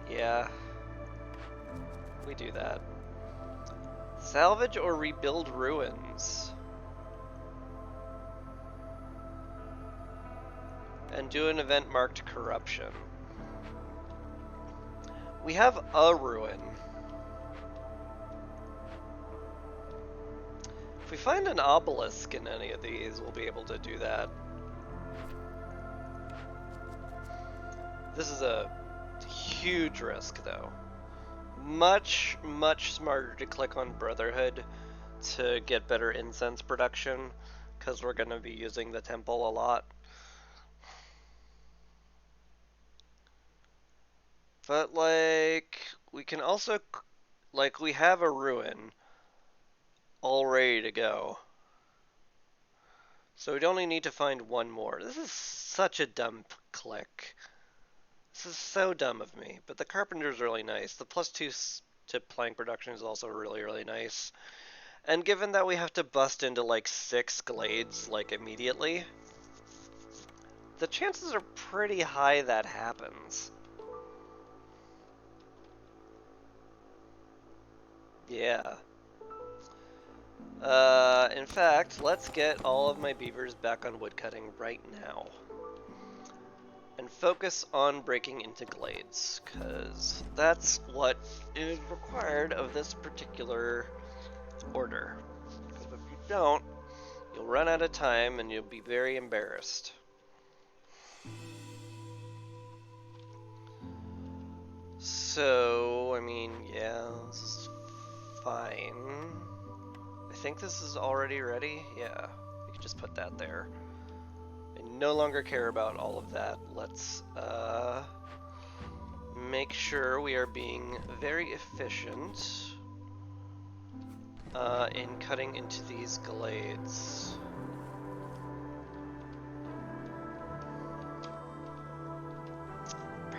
Yeah. We do that. Salvage or rebuild ruins. And do an event marked corruption. We have a ruin. If we find an obelisk in any of these, we'll be able to do that. This is a huge risk, though. Much, much smarter to click on Brotherhood to get better incense production, because we're going to be using the temple a lot. But, like, we can also, like, we have a ruin all ready to go. So we'd only need to find one more. This is such a dumb click. This is so dumb of me. But the carpenter's really nice. The +2 to plank production is also really, really nice. And given that we have to bust into, like, 6 glades, like, immediately, the chances are pretty high that happens. Yeah. In fact, let's get all of my beavers back on woodcutting right now. And focus on breaking into glades, because that's what is required of this particular order. Because if you don't, you'll run out of time and you'll be very embarrassed. So, I mean, yeah, this is fine. I think this is already ready. Yeah, we can just put that there. I no longer care about all of that. Let's make sure we are being very efficient in cutting into these glades.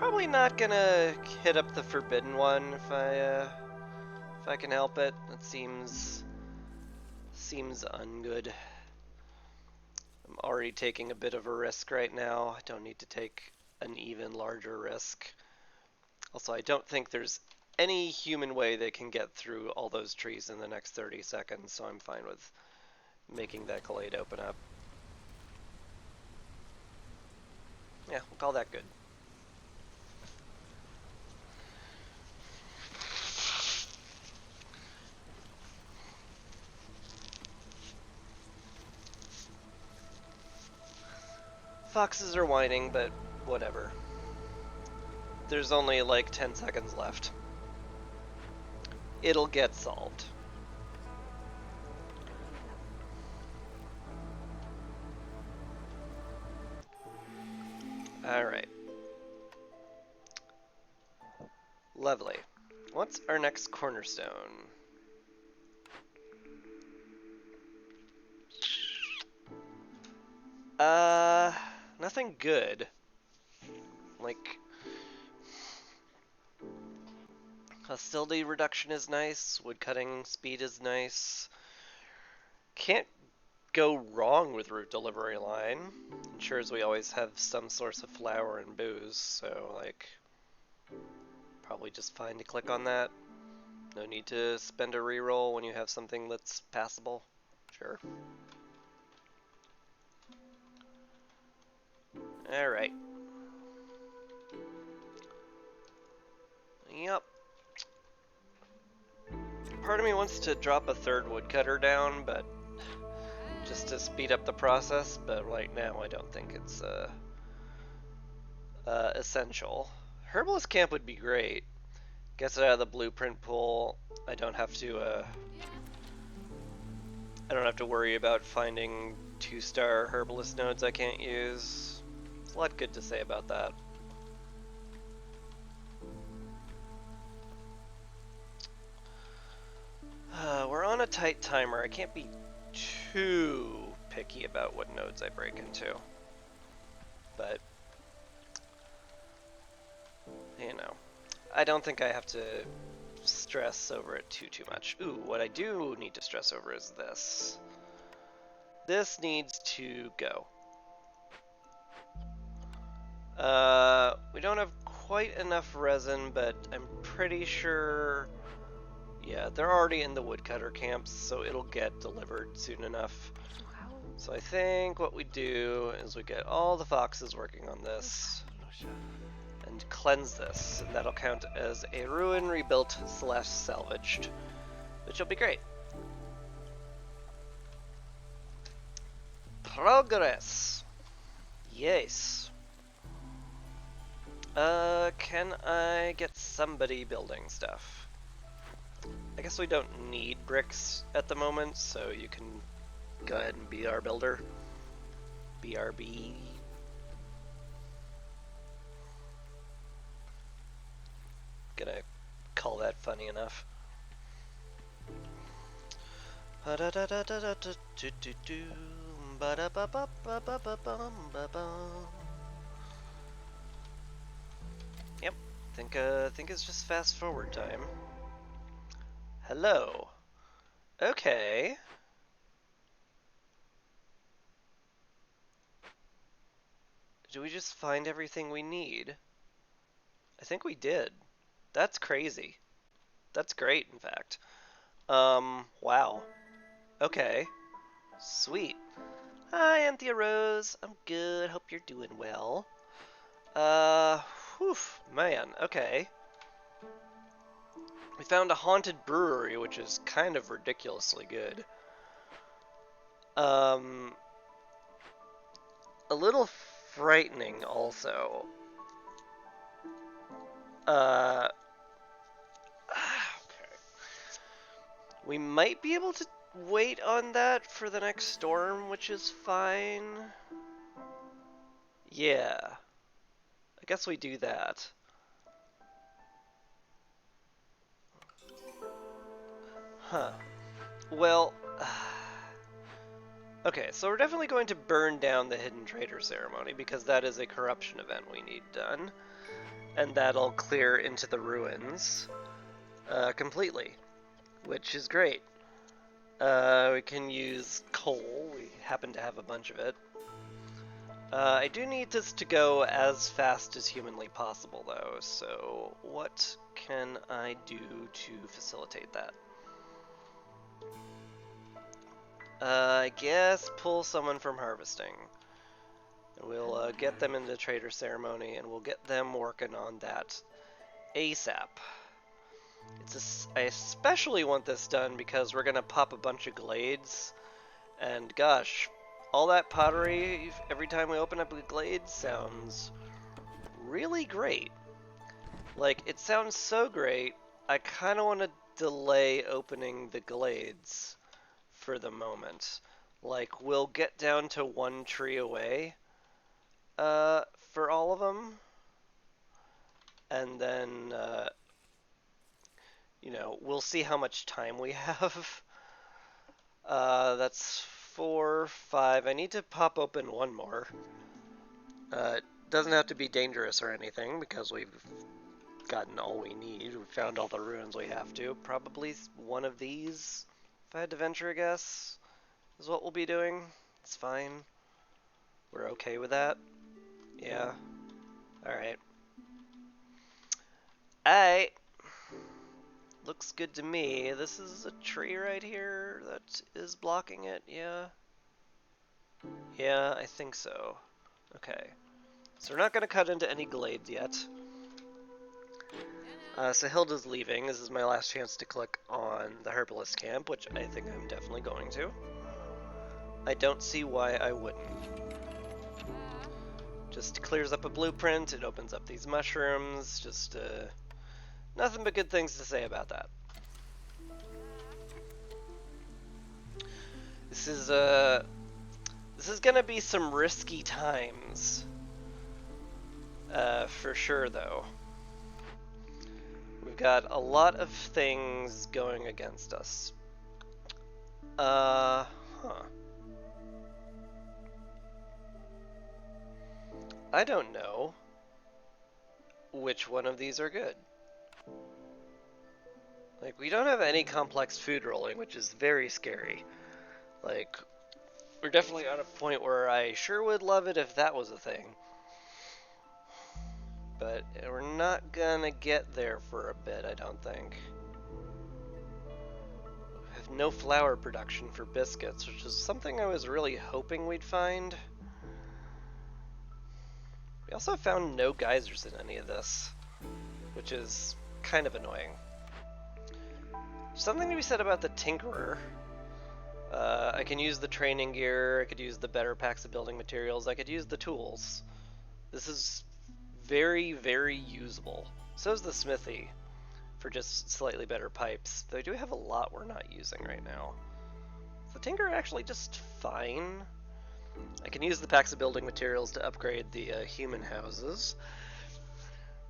probably not gonna hit up the forbidden one if I can help it. That seems ungood. I'm already taking a bit of a risk right now. I don't need to take an even larger risk. Also, I don't think there's any human way they can get through all those trees in the next 30 seconds, so I'm fine with making that glade open up. Yeah, we'll call that good. Foxes are whining, but whatever. There's only like 10 seconds left. It'll get solved. Alright. Lovely. What's our next cornerstone? Nothing good. Like, hostility reduction is nice, woodcutting speed is nice. Can't go wrong with route delivery line. Ensures we always have some source of flour and booze, so like, probably just fine to click on that. No need to spend a reroll when you have something that's passable. Sure. Alright. Yep. Part of me wants to drop a third woodcutter down, but just to speed up the process, but right now I don't think it's essential. Herbalist camp would be great. Gets it out of the blueprint pool. I don't have to worry about finding 2-star herbalist nodes I can't use. There's a lot good to say about that. We're on a tight timer. I can't be too picky about what nodes I break into. But, you know, I don't think I have to stress over it too much. Ooh, what I do need to stress over is this. This needs to go. We don't have quite enough resin, but I'm pretty sure, yeah, they're already in the woodcutter camps, so it'll get delivered soon enough. So I think what we do is we get all the foxes working on this and cleanse this, and that'll count as a ruin rebuilt / salvaged, which will be great. Progress. Yes. Can I get somebody building stuff? I guess we don't need bricks at the moment, so you can go ahead and be our builder. BRB. Gonna call that funny enough. Yep, think it's just fast forward time. Hello. Okay. Do we just find everything we need? I think we did. That's crazy. That's great, in fact. Wow. Okay. Sweet. Hi, Anthea Rose. I'm good. Hope you're doing well. Whew, man. Okay. We found a haunted brewery, which is kind of ridiculously good. A little frightening, also. Okay. We might be able to wait on that for the next storm, which is fine. Yeah. I guess we do that. Huh. Well... Okay, so we're definitely going to burn down the Hidden Traitor Ceremony, because that is a corruption event we need done. and that'll clear into the ruins completely, which is great. We can use coal. We happen to have a bunch of it. I do need this to go as fast as humanly possible, though, so what can I do to facilitate that? I guess pull someone from harvesting. We'll get them into trader ceremony, and we'll get them working on that ASAP. I especially want this done because we're going to pop a bunch of glades, and gosh, all that pottery every time we open up a glade sounds really great. Like, it sounds so great, I kind of want to delay opening the glades for the moment. Like, we'll get down to one tree away for all of them, and then you know, we'll see how much time we have. That's 4, 5. I need to pop open one more. It doesn't have to be dangerous or anything because we've gotten all we need. We've found all the ruins we have to. Probably one of these, if I had to venture a guess, is what we'll be doing. It's fine. We're okay with that. Yeah. Alright. Alright. Looks good to me. This is a tree right here that is blocking it, yeah? Yeah, I think so. Okay. So we're not going to cut into any glades yet. So Hilda's leaving. This is my last chance to click on the herbalist camp, which I think I'm definitely going to. I don't see why I wouldn't. Just clears up a blueprint, it opens up these mushrooms, just nothing but good things to say about that. This is gonna be some risky times. For sure though. We've got a lot of things going against us. Huh. I don't know which one of these are good. Like, we don't have any complex food rolling, which is very scary. Like, we're definitely at a point where I sure would love it if that was a thing. But we're not gonna get there for a bit, I don't think. We have no flour production for biscuits, which is something I was really hoping we'd find. We also found no geysers in any of this, which is kind of annoying. Something to be said about the Tinkerer. I can use the training gear, I could use the better packs of building materials, I could use the tools. This is very, very usable. So is the smithy, for just slightly better pipes. Though I do have a lot we're not using right now. Is the Tinkerer actually just fine? I can use the packs of building materials to upgrade the human houses,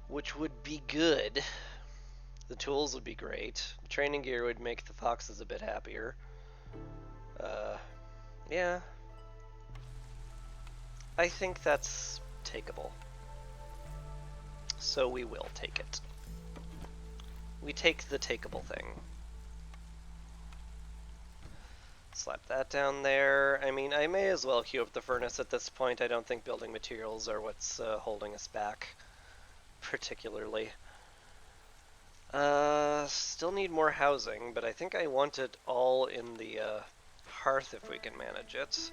which would be good. The tools would be great. The training gear would make the foxes a bit happier. Yeah. I think that's takeable. So we will take it. We take the takeable thing. Slap that down there. I mean, I may as well queue up the furnace at this point. I don't think building materials are what's holding us back particularly. Still need more housing, but I think I want it all in the hearth if we can manage it.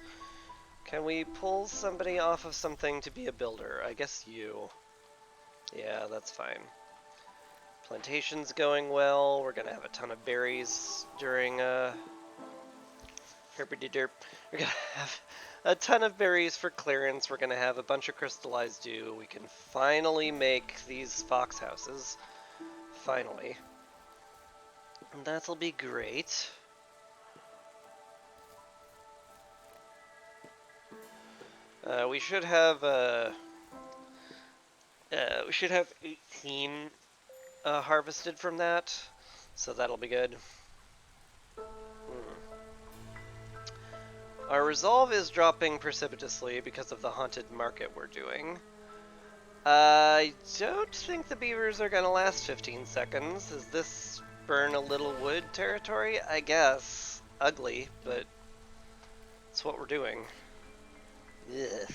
Can we pull somebody off of something to be a builder? I guess you. Yeah, that's fine. Plantation's going well. We're gonna have a ton of berries during herpity-derp. We're gonna have a ton of berries for clearance. We're gonna have a bunch of crystallized dew. We can finally make these fox houses. Finally. And that'll be great. We should have 18 harvested from that, so that'll be good. Our resolve is dropping precipitously because of the haunted market we're doing. I don't think the beavers are gonna last 15 seconds. Is this burn a little wood territory? I guess. Ugly, but it's what we're doing. Ugh.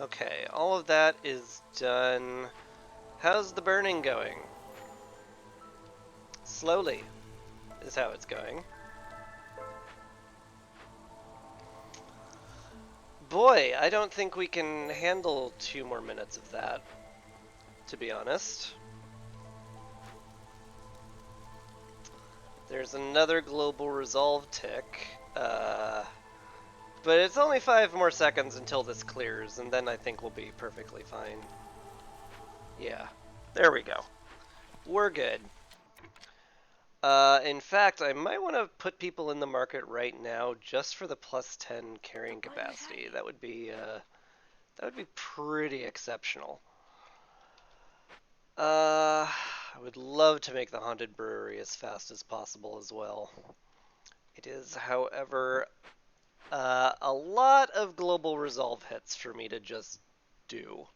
Okay, all of that is done. How's the burning going? Slowly is how it's going. Boy, I don't think we can handle 2 more minutes of that, to be honest. There's another global resolve tick, but it's only 5 more seconds until this clears, and then I think we'll be perfectly fine. Yeah, there we go. We're good. In fact, I might want to put people in the market right now just for the +10 carrying capacity. That would be pretty exceptional. I would love to make the Haunted Brewery as fast as possible as well. It is, however, a lot of global resolve hits for me to just do.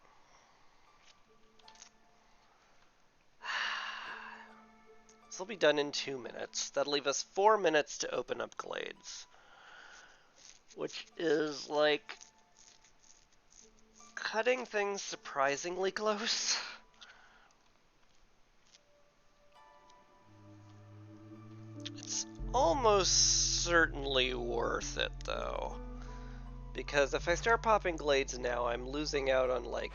This will be done in 2 minutes. That'll leave us 4 minutes to open up glades. Which is, like, cutting things surprisingly close. It's almost certainly worth it, though. Because if I start popping glades now, I'm losing out on, like...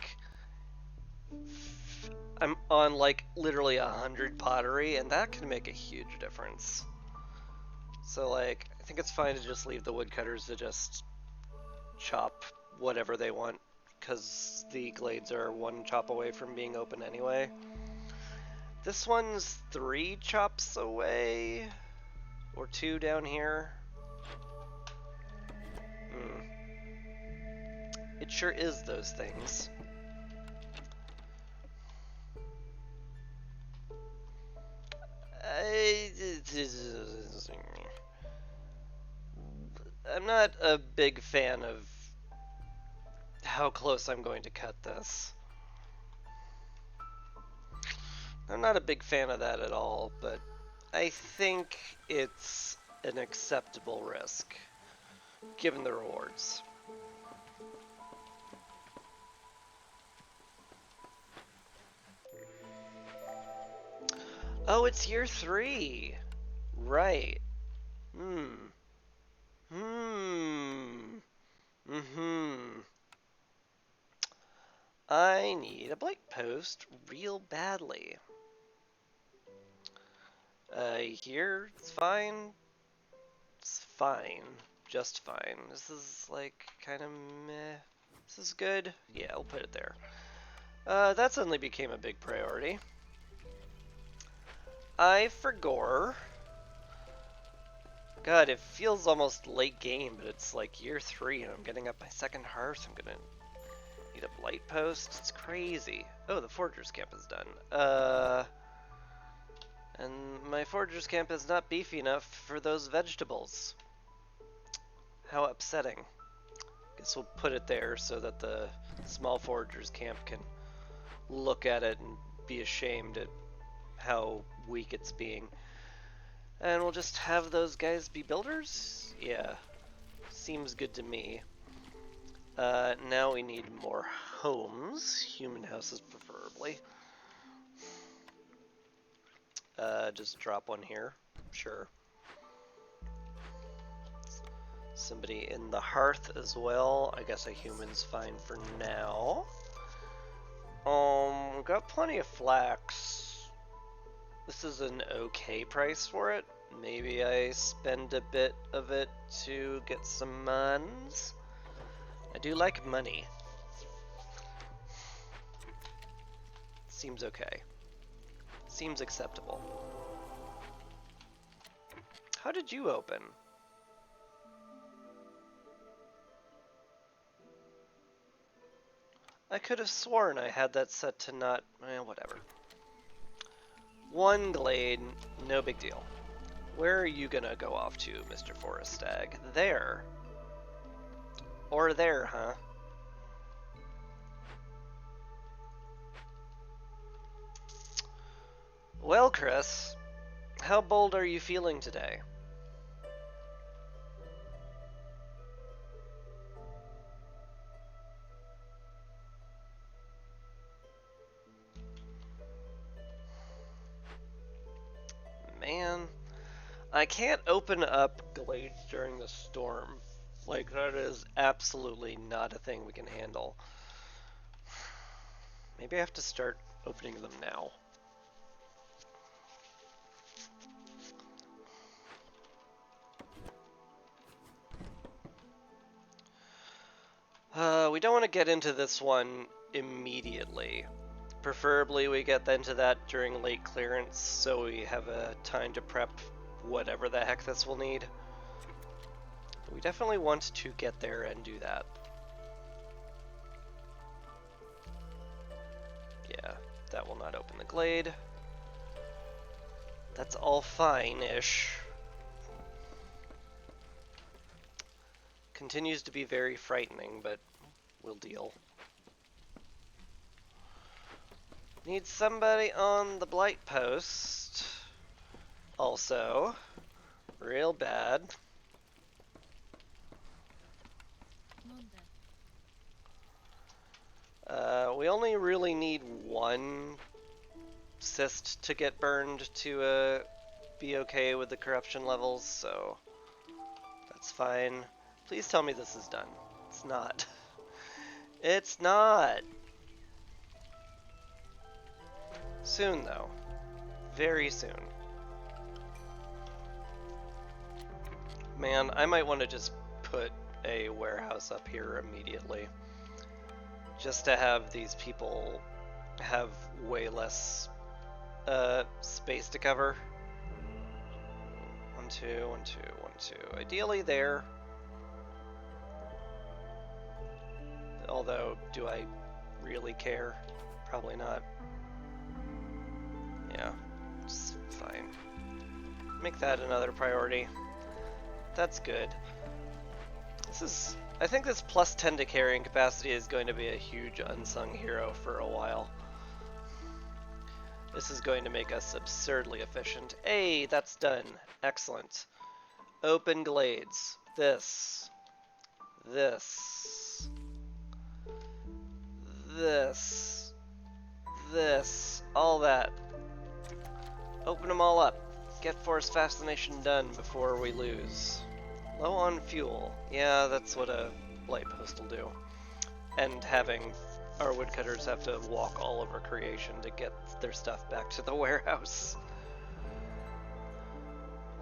I'm on, like, literally 100 pottery, and that can make a huge difference. So, like, I think it's fine to just leave the woodcutters to just chop whatever they want, because the glades are 1 chop away from being open anyway. This one's 3 chops away, or 2 down here. It sure is those things. I'm not a big fan of how close I'm going to cut this. I'm not a big fan of that at all, but I think it's an acceptable risk, given the rewards. Oh, it's year 3. Right. I need a blight post real badly. Here, it's fine. It's fine. Just fine. This is, like, kind of meh. This is good. Yeah, I'll put it there. That suddenly became a big priority. I forgot. God, it feels almost late game, but it's like year 3 and I'm getting up my 2nd hearth. I'm gonna need a blight post. It's crazy. Oh, the forger's camp is done. And my forger's camp is not beefy enough for those vegetables. How upsetting. Guess we'll put it there so that the small forager's camp can look at it and be ashamed at how weak it's being. And we'll just have those guys be builders? Yeah, seems good to me. Now we need more homes, human houses preferably. Just drop one here, sure. Somebody in the hearth as well. I guess a human's fine for now. We've got plenty of flax. This is an okay price for it. Maybe I spend a bit of it to get some mons. I do like money. Seems okay. Seems acceptable. How did you open? I could have sworn I had that set to not... whatever. 1 glade, no big deal. Where are you gonna go off to, Mr. Forest Stag? There. Or there, huh? Well, Chris, how bold are you feeling today? Man, I can't open up glades during the storm. Like, that is absolutely not a thing we can handle. Maybe I have to start opening them now. We don't want to get into this one immediately. Preferably we get into that during late clearance so we have a time to prep whatever the heck this will need. But we definitely want to get there and do that. Yeah, that will not open the glade. That's all fine-ish. Continues to be very frightening, but we'll deal. Need somebody on the blight post. Also, real bad. We only really need one cyst to get burned to be okay with the corruption levels, so that's fine. Please tell me this is done. It's not. It's not! Soon, though. Very soon. Man, I might want to just put a warehouse up here immediately. Just to have these people have way less space to cover. 1, 2, 1, 2, 1, 2. Ideally there. Although, do I really care? Probably not. Yeah, it's fine. Make that another priority. That's good. I think this plus 10 to carrying capacity is going to be a huge unsung hero for a while. This is going to make us absurdly efficient. Hey, that's done. Excellent. Open glades. This. This. This. This. All that. Open them all up. Get Force Fascination done before we lose. Low on fuel. Yeah, that's what a blight post will do. And having our woodcutters have to walk all over creation to get their stuff back to the warehouse.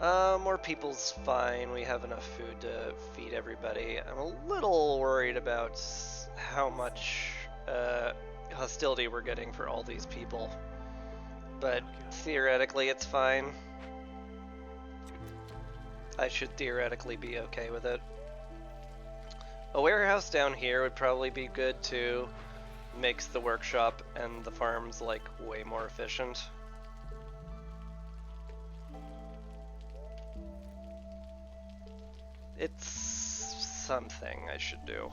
More people's fine. We have enough food to feed everybody. I'm a little worried about how much hostility we're getting for all these people. But theoretically it's fine. I should theoretically be okay with it. A warehouse down here would probably be good too. Makes the workshop and the farms like way more efficient. It's something I should do.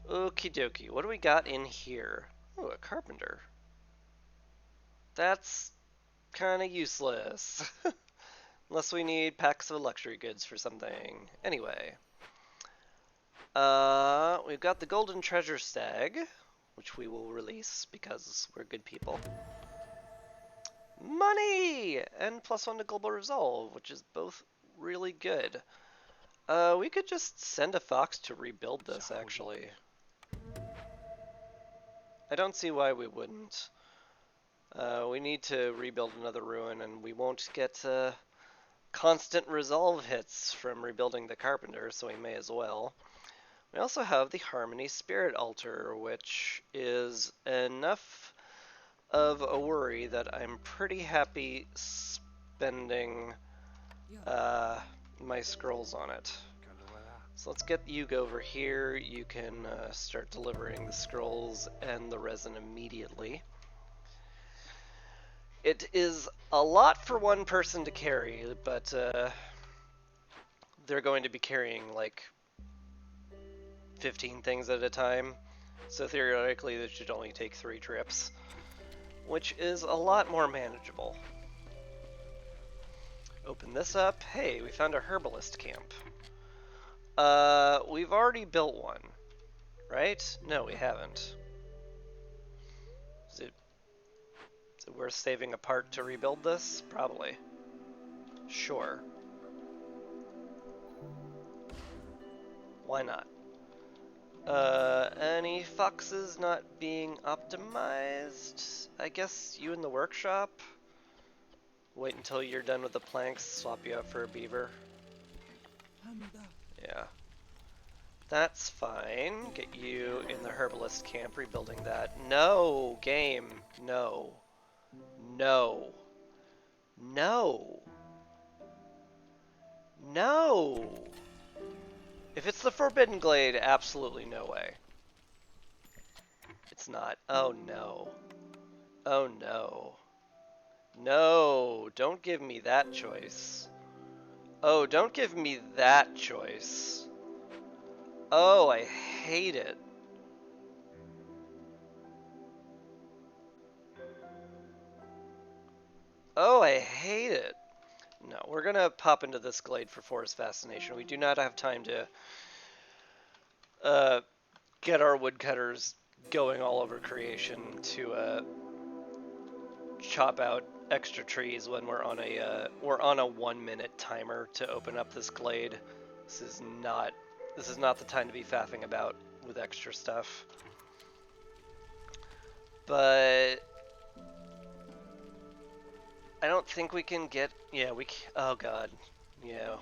Okie dokie, what do we got in here? Oh, a carpenter. That's kind of useless. Unless we need packs of luxury goods for something. Anyway. We've got the Golden Treasure Stag, which we will release because we're good people. Money! And +1 to Global Resolve, which is both really good. We could just send a fox to rebuild this, actually. I don't see why we wouldn't. We need to rebuild another ruin, and we won't get constant resolve hits from rebuilding the Carpenter, so we may as well. We also have the Harmony Spirit Altar, which is enough of a worry that I'm pretty happy spending my scrolls on it. So let's get you over here. You can start delivering the scrolls and the resin immediately. It is a lot for one person to carry, but they're going to be carrying like 15 things at a time. So theoretically, this should only take 3 trips, which is a lot more manageable. Open this up. Hey, we found a herbalist camp. We've already built one, right? No, we haven't. Is it worth saving a part to rebuild this? Probably. Sure. Why not? Any foxes not being optimized? I guess you in the workshop? Wait until you're done with the planks, swap you out for a beaver. Yeah. That's fine. Get you in the herbalist camp, rebuilding that. No, game. No. No. No. No. If it's the Forbidden Glade, absolutely no way. It's not. Oh no. Oh no. No, don't give me that choice. Oh, don't give me that choice. Oh, I hate it. Oh, I hate it. No, we're gonna pop into this glade for Forest Fascination. We do not have time to get our woodcutters going all over creation to chop out extra trees when we're on a 1-minute timer to open up this glade. This is not the time to be faffing about with extra stuff. But I don't think we can get. Yeah, oh god. Yeah.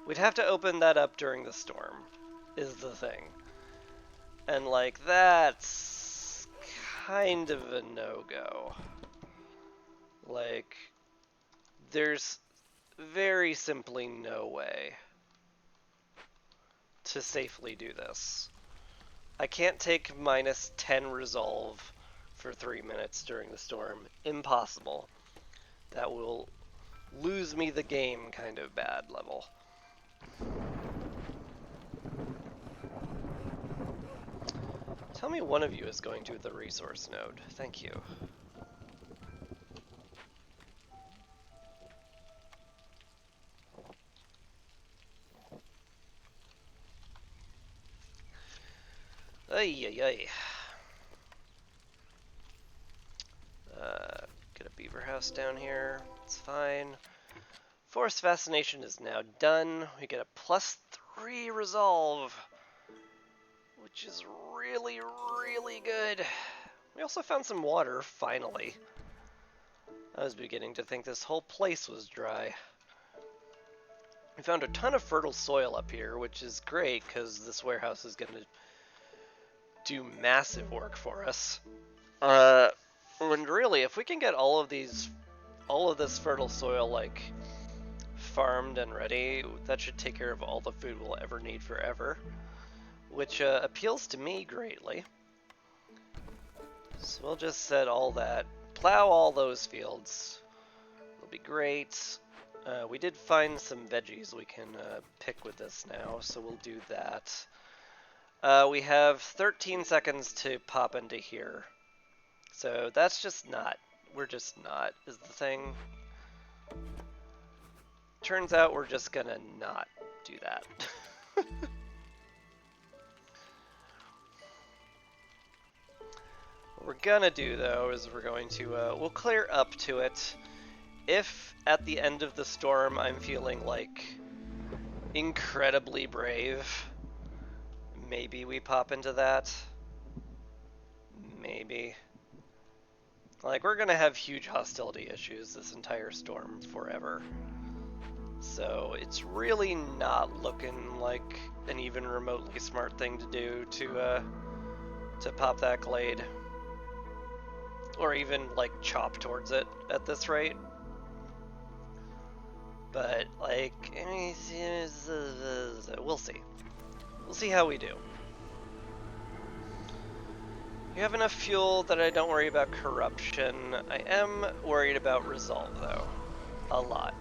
We'd have to open that up during the storm, is the thing. And like that's kind of a no-go. Like, there's very simply no way to safely do this. I can't take minus 10 resolve for 3 minutes during the storm. Impossible. That will lose me the game kind of bad level. Tell me one of you is going to the resource node. Thank you. Ay, ay, ay. Get a beaver house down here. It's fine. Forest Fascination is now done. We get a +3 resolve, which is really, really good. We also found some water, finally. I was beginning to think this whole place was dry. We found a ton of fertile soil up here, which is great because this warehouse is going to do massive work for us. And really, if we can get all of this fertile soil like farmed and ready, that should take care of all the food we'll ever need forever, which appeals to me greatly. So we'll just set all that, plow all those fields. It'll be great. We did find some veggies we can pick with this now, so we'll do that. We have 13 seconds to pop into here. So that's just not, we're just not, is the thing. Turns out we're just gonna not do that. What we're gonna do though is we're going to, we'll clear up to it. If at the end of the storm I'm feeling like incredibly brave, maybe we pop into that. Maybe. Like, we're gonna have huge hostility issues this entire storm forever. So it's really not looking like an even remotely smart thing to do to pop that glade. Or even, like, chop towards it at this rate. But, like, we'll see. We'll see how we do. You have enough fuel that I don't worry about corruption. I am worried about resolve, though. A lot.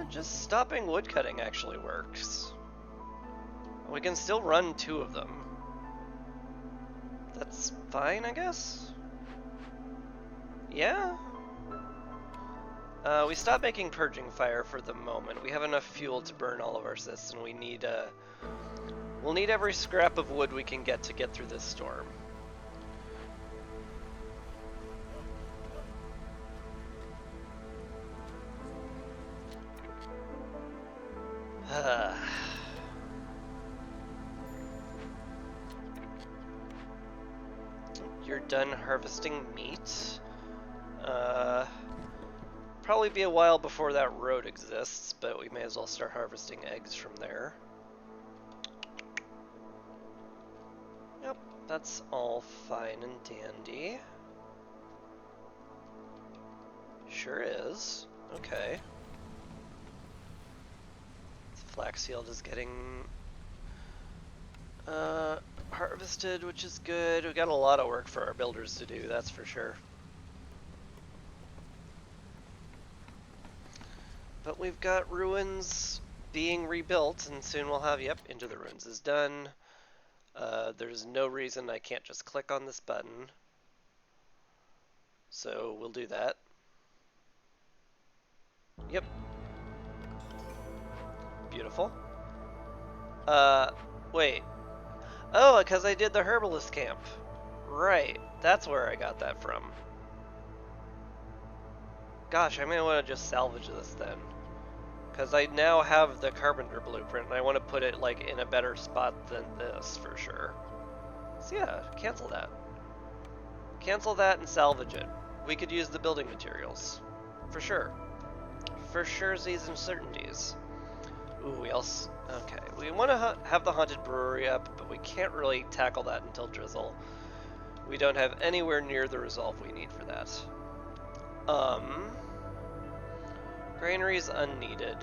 Just stopping woodcutting actually works. We can still run 2 of them. That's fine, I guess? Yeah? We stopped making purging fire for the moment. We have enough fuel to burn all of our cysts, and we need, we'll need every scrap of wood we can get to get through this storm. You're done harvesting meat. Probably be a while before that road exists, but we may as well start harvesting eggs from there. Yep, that's all fine and dandy. Sure is. Okay. The flax field is getting harvested, which is good. We got a lot of work for our builders to do, that's for sure. But we've got ruins being rebuilt, and soon we'll have, yep, Into the Ruins is done. There's no reason I can't just click on this button. So we'll do that. Yep. Beautiful. Wait. Oh, because I did the herbalist camp. Right, that's where I got that from. Gosh, I may want to just salvage this then. Because I now have the carpenter blueprint, and I want to put it like in a better spot than this for sure. So yeah, cancel that. Cancel that and salvage it. We could use the building materials. For sure. For sure, these uncertainties. Ooh, we also... Okay, we want to have the Haunted Brewery up, but we can't really tackle that until Drizzle. We don't have anywhere near the resolve we need for that. Granary's unneeded.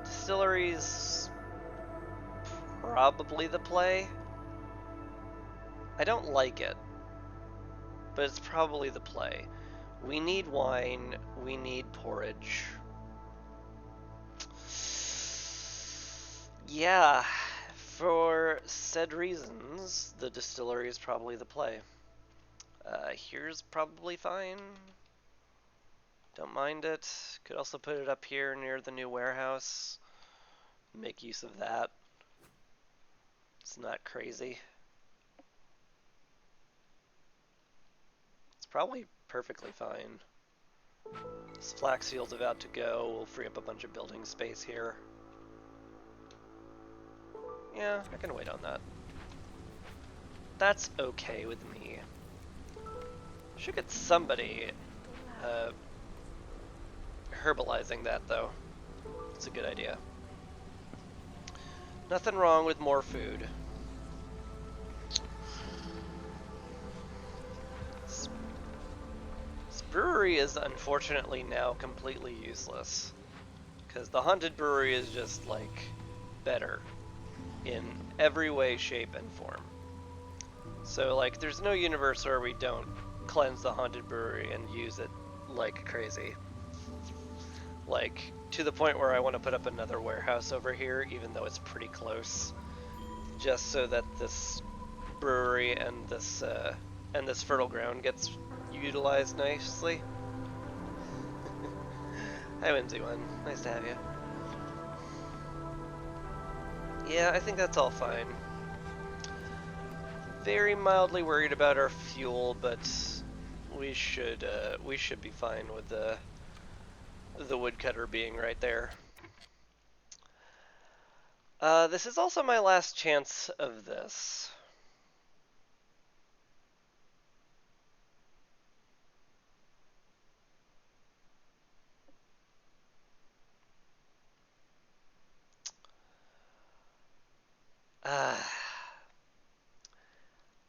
Distillery's probably the play. I don't like it, but it's probably the play. We need wine, we need porridge. Yeah, for said reasons, the distillery is probably the play. Here's probably fine. Don't mind it. Could also put it up here near the new warehouse. Make use of that. It's not crazy. It's probably perfectly fine. This flax field's about to go. We'll free up a bunch of building space here. Yeah, I can wait on that. That's okay with me. Should get somebody herbalizing that, though. It's a good idea. Nothing wrong with more food. This brewery is unfortunately now completely useless. Because the Haunted Brewery is just, like, better in every way, shape, and form. So, like, there's no universe where we don't cleanse the Haunted Brewery and use it like crazy. Like, to the point where I want to put up another warehouse over here, even though it's pretty close. Just so that this brewery and this fertile ground gets utilized nicely. Hi, Whimsy One. Nice to have you. Yeah, I think that's all fine. Very mildly worried about our fuel, but we should be fine with the woodcutter being right there. This is also my last chance of this.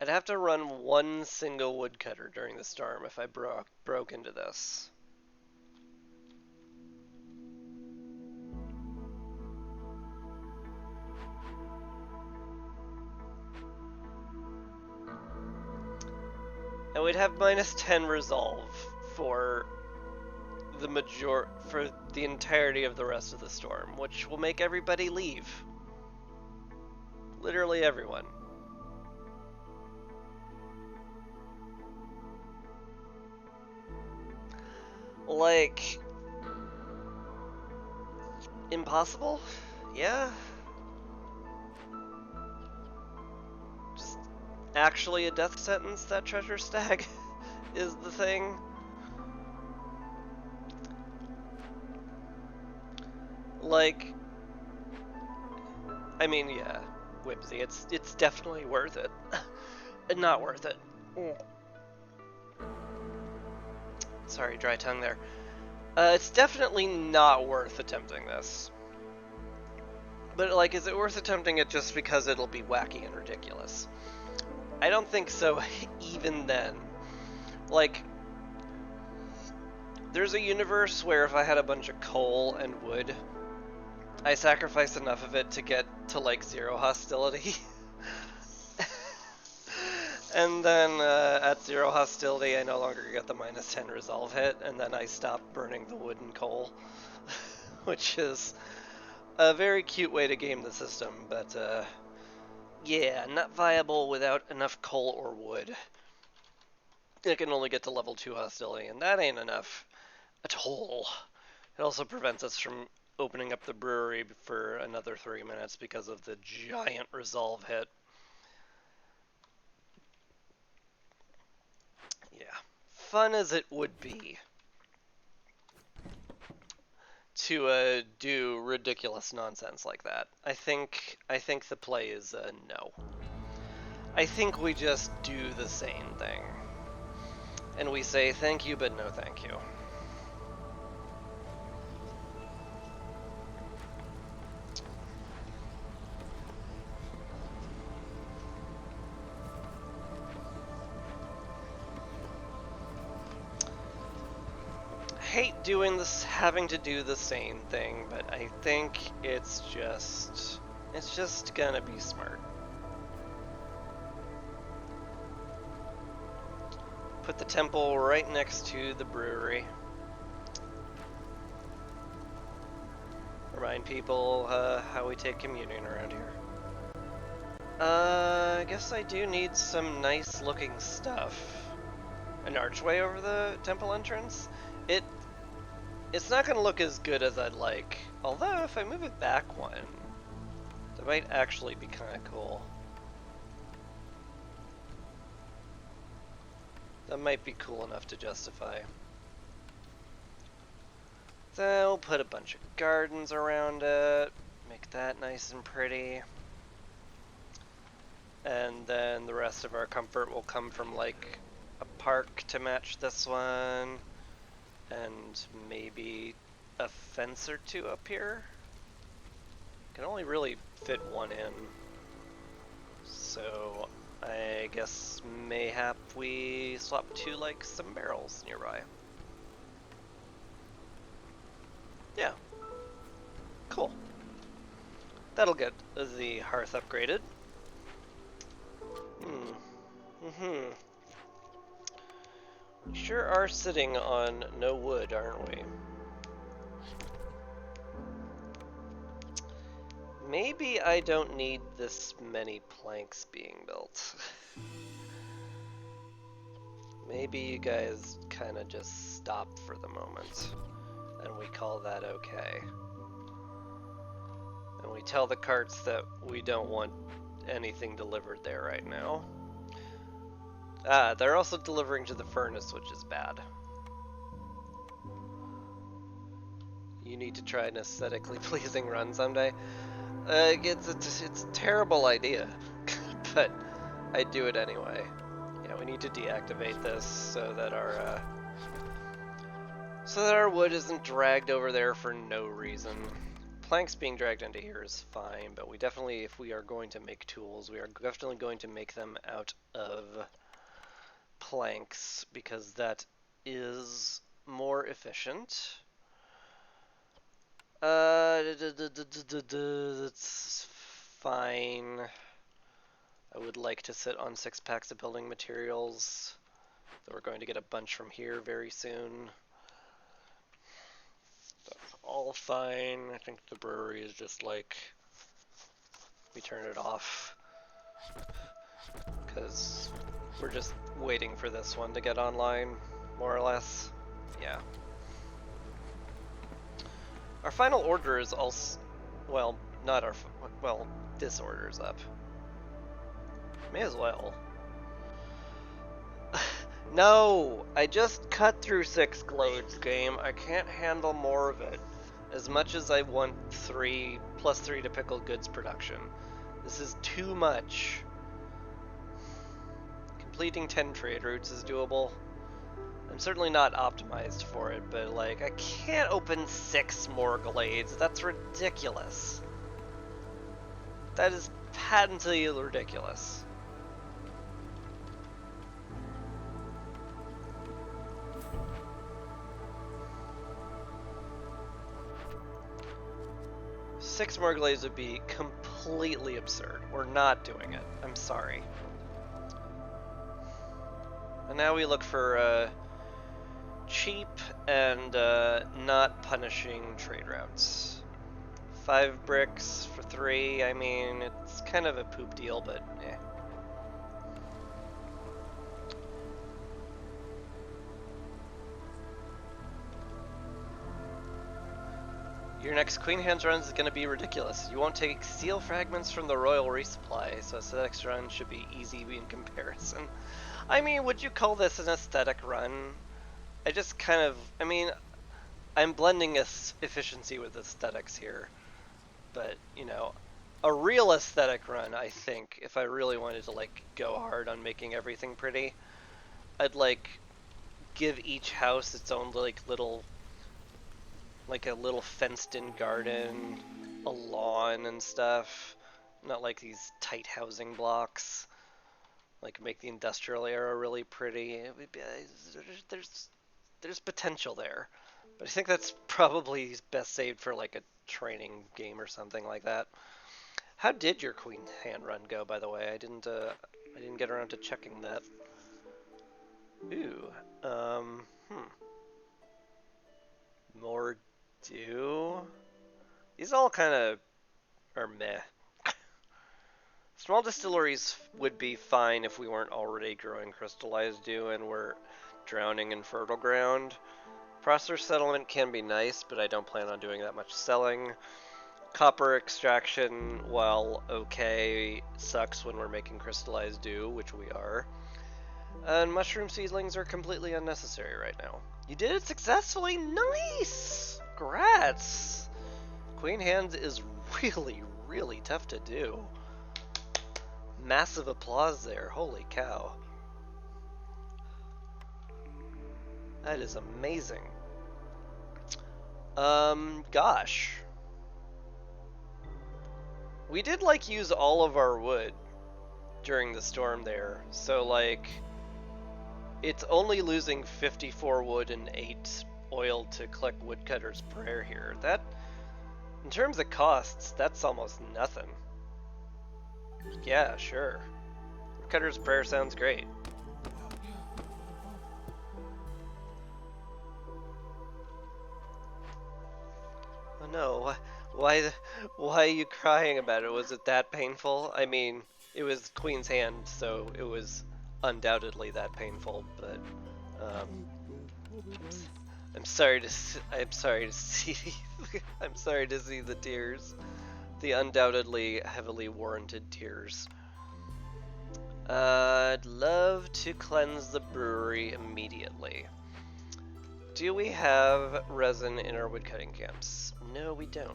I'd have to run one single woodcutter during the storm if I broke into this. have -10 resolve for for the entirety of the rest of the storm, which will make everybody leave. Literally everyone. Like, impossible? Yeah. Just actually a death sentence, that treasure stag is the thing. Like, I mean, yeah, Whimsy, it's definitely worth it. Not worth it. Sorry, dry tongue there. It's definitely not worth attempting this. But, like, is it worth attempting it just because it'll be wacky and ridiculous? I don't think so, even then. Like, there's a universe where if I had a bunch of coal and wood, I sacrifice enough of it to get to, like, 0 hostility. And then at 0 hostility, I no longer get the -10 resolve hit, and then I stop burning the wood and coal. Which is a very cute way to game the system, but yeah, not viable without enough coal or wood. I can only get to level 2 hostility, and that ain't enough at all. It also prevents us from opening up the brewery for another 3 minutes because of the giant resolve hit. Yeah. Fun as it would be to do ridiculous nonsense like that, I think the play is no. I think we just do the same thing. And we say thank you, but no thank you. Hate doing this, having to do the same thing, but I think it's just gonna be smart. Put the temple right next to the brewery. Remind people how we take communion around here. I guess I do need some nice looking stuff. An archway over the temple entrance? It's not gonna look as good as I'd like. Although, if I move it back one, that might actually be kinda cool. That might be cool enough to justify. Then we'll put a bunch of gardens around it, make that nice and pretty. And then the rest of our comfort will come from like a park to match this one, and maybe a fence or two up here. Can only really fit one in, so I guess mayhap we swap to like some barrels nearby. Yeah. Cool. That'll get the hearth upgraded. We sure are sitting on no wood, aren't we? Maybe I don't need this many planks being built. Maybe you guys kind of just stop for the moment, and we call that okay. And we tell the carts that we don't want anything delivered there right now. Ah, they're also delivering to the furnace, which is bad. You need to try an aesthetically pleasing run someday. It's a terrible idea, but I do it anyway. Yeah, we need to deactivate this so that our wood isn't dragged over there for no reason. Planks being dragged into here is fine, but we definitely, if we are going to make tools, we are definitely going to make them out of planks because that is more efficient. That's fine. I would like to sit on 6 packs of building materials. Though we're going to get a bunch from here very soon. That's all fine. I think the brewery is just like, we turn it off. Because we're just waiting for this one to get online, more or less. Yeah. Our final order is also, well, not our, well, this order is up. May as well. No! I just cut through 6 glades, game. I can't handle more of it. As much as I want 3, plus 3 to pickled goods production. This is too much. Completing 10 trade routes is doable. I'm certainly not optimized for it, but like, I can't open 6 more glades. That's ridiculous. That is patently ridiculous. Six more glades would be completely absurd. We're not doing it. I'm sorry. And now we look for cheap and not punishing trade routes. 5 bricks for 3. I mean, it's kind of a poop deal, but eh. Your next Queen Hands run is going to be ridiculous. You won't take steel fragments from the Royal Resupply, so aesthetics run should be easy in comparison. I mean, would you call this an aesthetic run? I just kind of, I mean, I'm blending efficiency with aesthetics here. But, you know, a real aesthetic run, I think, if I really wanted to, like, go hard on making everything pretty, I'd, like, give each house its own, like, little, like a little fenced-in garden, a lawn and stuff. Not like these tight housing blocks. Like, make the industrial era really pretty. It would be, there's potential there. But I think that's probably best saved for, like, a training game or something like that. How did your Queen Hand run go, by the way? I didn't get around to checking that. Ooh, more dew? These all kind of are meh. Small distilleries would be fine if we weren't already growing crystallized dew and we're drowning in fertile ground. Processor settlement can be nice, but I don't plan on doing that much selling. Copper extraction, while okay, sucks when we're making crystallized dew, which we are. And mushroom seedlings are completely unnecessary right now. You did it successfully! Nice! Congrats! Queen Hands is really, really tough to do. Massive applause there, holy cow. That is amazing. Gosh. We did, like, use all of our wood during the storm there, so, like, it's only losing 54 wood and 8 oil to collect Woodcutter's Prayer here. That, in terms of costs, that's almost nothing. Yeah, sure. Woodcutter's Prayer sounds great. Oh no, why are you crying about it? Was it that painful? I mean, it was Queen's Hand, so it was undoubtedly that painful, but I'm sorry to see I'm sorry to see the tears. The undoubtedly heavily warranted tears. I'd love to cleanse the brewery immediately. Do we have resin in our woodcutting camps? No, we don't.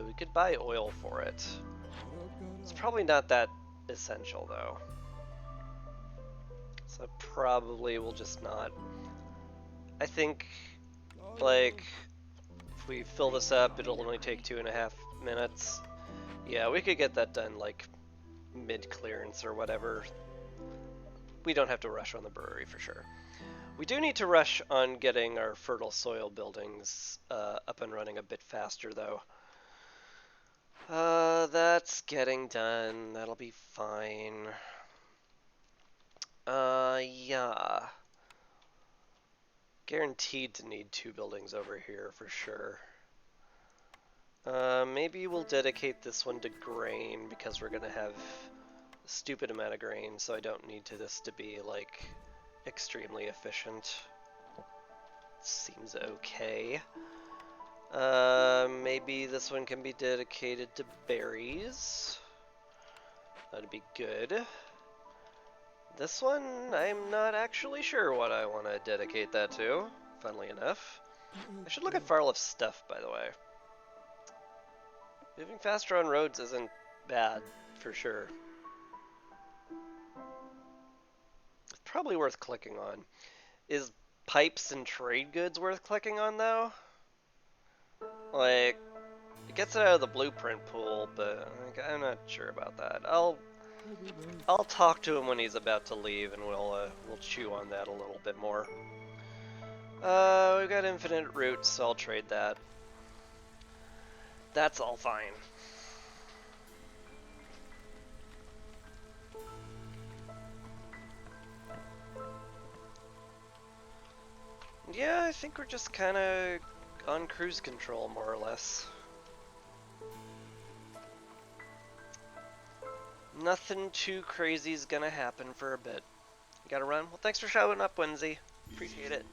We could buy oil for it. It's probably not that essential though. So probably we'll just not. I think, like, if we fill this up, it'll only take 2.5 minutes. Yeah, we could get that done, like, mid-clearance or whatever. We don't have to rush on the brewery for sure. We do need to rush on getting our fertile soil buildings up and running a bit faster, though. That's getting done. That'll be fine. Yeah. Guaranteed to need 2 buildings over here for sure. Maybe we'll dedicate this one to grain because we're gonna have a stupid amount of grain, so I don't need this to be, like, extremely efficient. Seems okay. Maybe this one can be dedicated to berries. That'd be good. This one, I'm not actually sure what I want to dedicate that to, funnily enough. I should look at Farliff's stuff, by the way. Moving faster on roads isn't bad, for sure. It's probably worth clicking on. Is pipes and trade goods worth clicking on, though? Like, it gets it out of the blueprint pool, but like, I'm not sure about that. I'll talk to him when he's about to leave, and we'll chew on that a little bit more. We've got infinite roots, so I'll trade that. That's all fine. Yeah, I think we're just kind of on cruise control, more or less. Nothing too crazy is gonna happen for a bit. You gotta run? Well, thanks for showing up, Winsy. Appreciate it.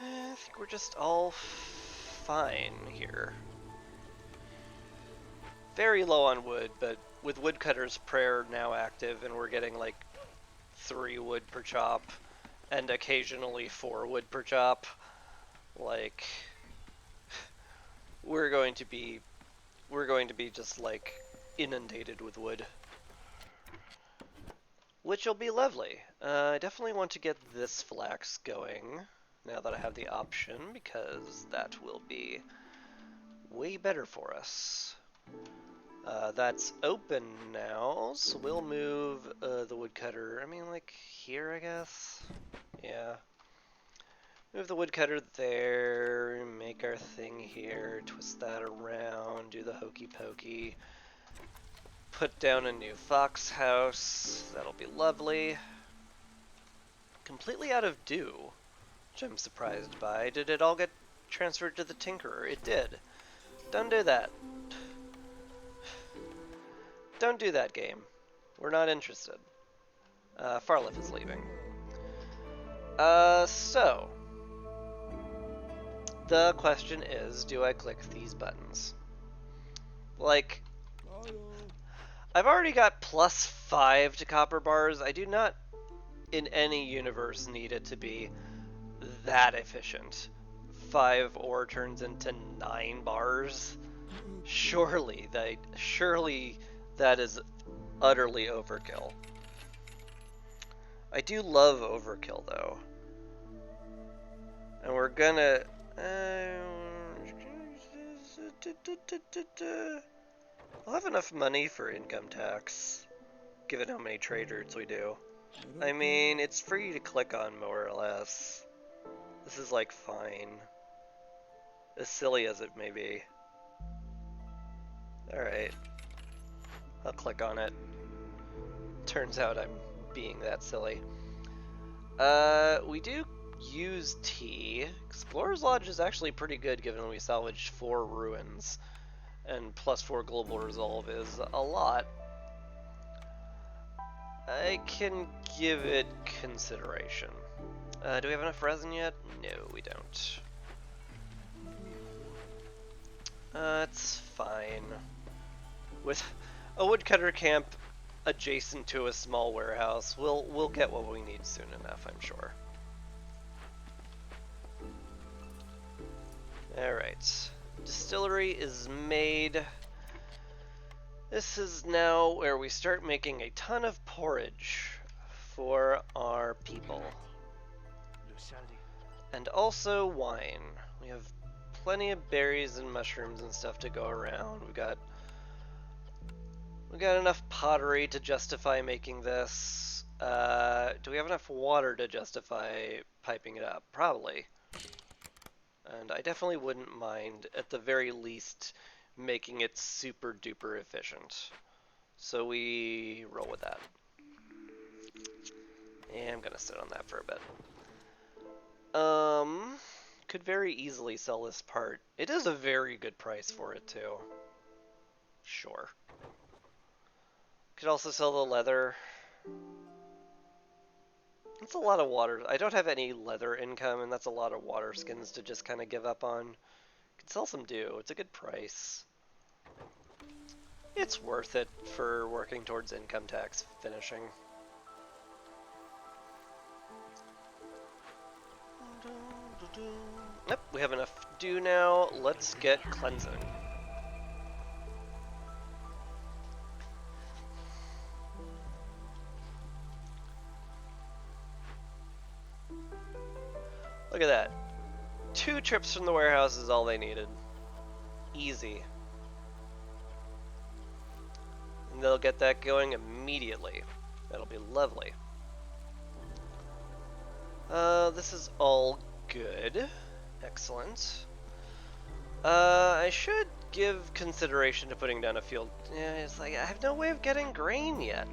I think we're just all fine here. Very low on wood, but with Woodcutter's Prayer now active, and we're getting like 3 wood per chop, and occasionally 4 wood per chop, like we're going to be just like inundated with wood, which will be lovely. I definitely want to get this flax going now that I have the option, because that will be way better for us. That's open now, so we'll move the woodcutter. I mean, like here, I guess. Yeah. Move the woodcutter there, make our thing here, twist that around, do the hokey pokey. Put down a new fox house. That'll be lovely. Completely out of dew, which I'm surprised by. Did it all get transferred to the Tinkerer? It did. Don't do that. Don't do that, game. We're not interested. Farliff is leaving. So the question is, do I click these buttons? Like, I've already got +5 to copper bars. I do not, in any universe, need it to be that efficient. 5 ore turns into 9 bars. Surely that is utterly overkill. I do love overkill, though. And we're gonna... I'll have enough money for income tax, given how many trade routes we do. I mean, it's free to click on, more or less. This is, like, fine. As silly as it may be. Alright. I'll click on it. Turns out I'm being that silly. We do use tea. Explorer's Lodge is actually pretty good, given we salvaged 4 ruins. And +4 global resolve is a lot. I can give it consideration. Do we have enough resin yet? No, we don't. It's fine. With a woodcutter camp adjacent to a small warehouse, we'll get what we need soon enough, I'm sure. Alright. Distillery is made. This is now where we start making a ton of porridge for our people. And also wine. We have plenty of berries and mushrooms and stuff to go around. We got enough pottery to justify making this. Do we have enough water to justify piping it up? Probably. And I definitely wouldn't mind, at the very least, making it super duper efficient. So we roll with that. And I'm gonna sit on that for a bit. Could very easily sell this part. It is a very good price for it too. Sure. Could also sell the leather. That's a lot of water. I don't have any leather income, and that's a lot of water skins to just kind of give up on. Could sell some dew. It's a good price. It's worth it for working towards income tax finishing. Yep, we have enough dew now. Let's get cleansing. Look at that. 2 trips from the warehouse is all they needed. Easy. And they'll get that going immediately. That'll be lovely. This is all good. Excellent. I should give consideration to putting down a field. Yeah, it's like, I have no way of getting grain yet.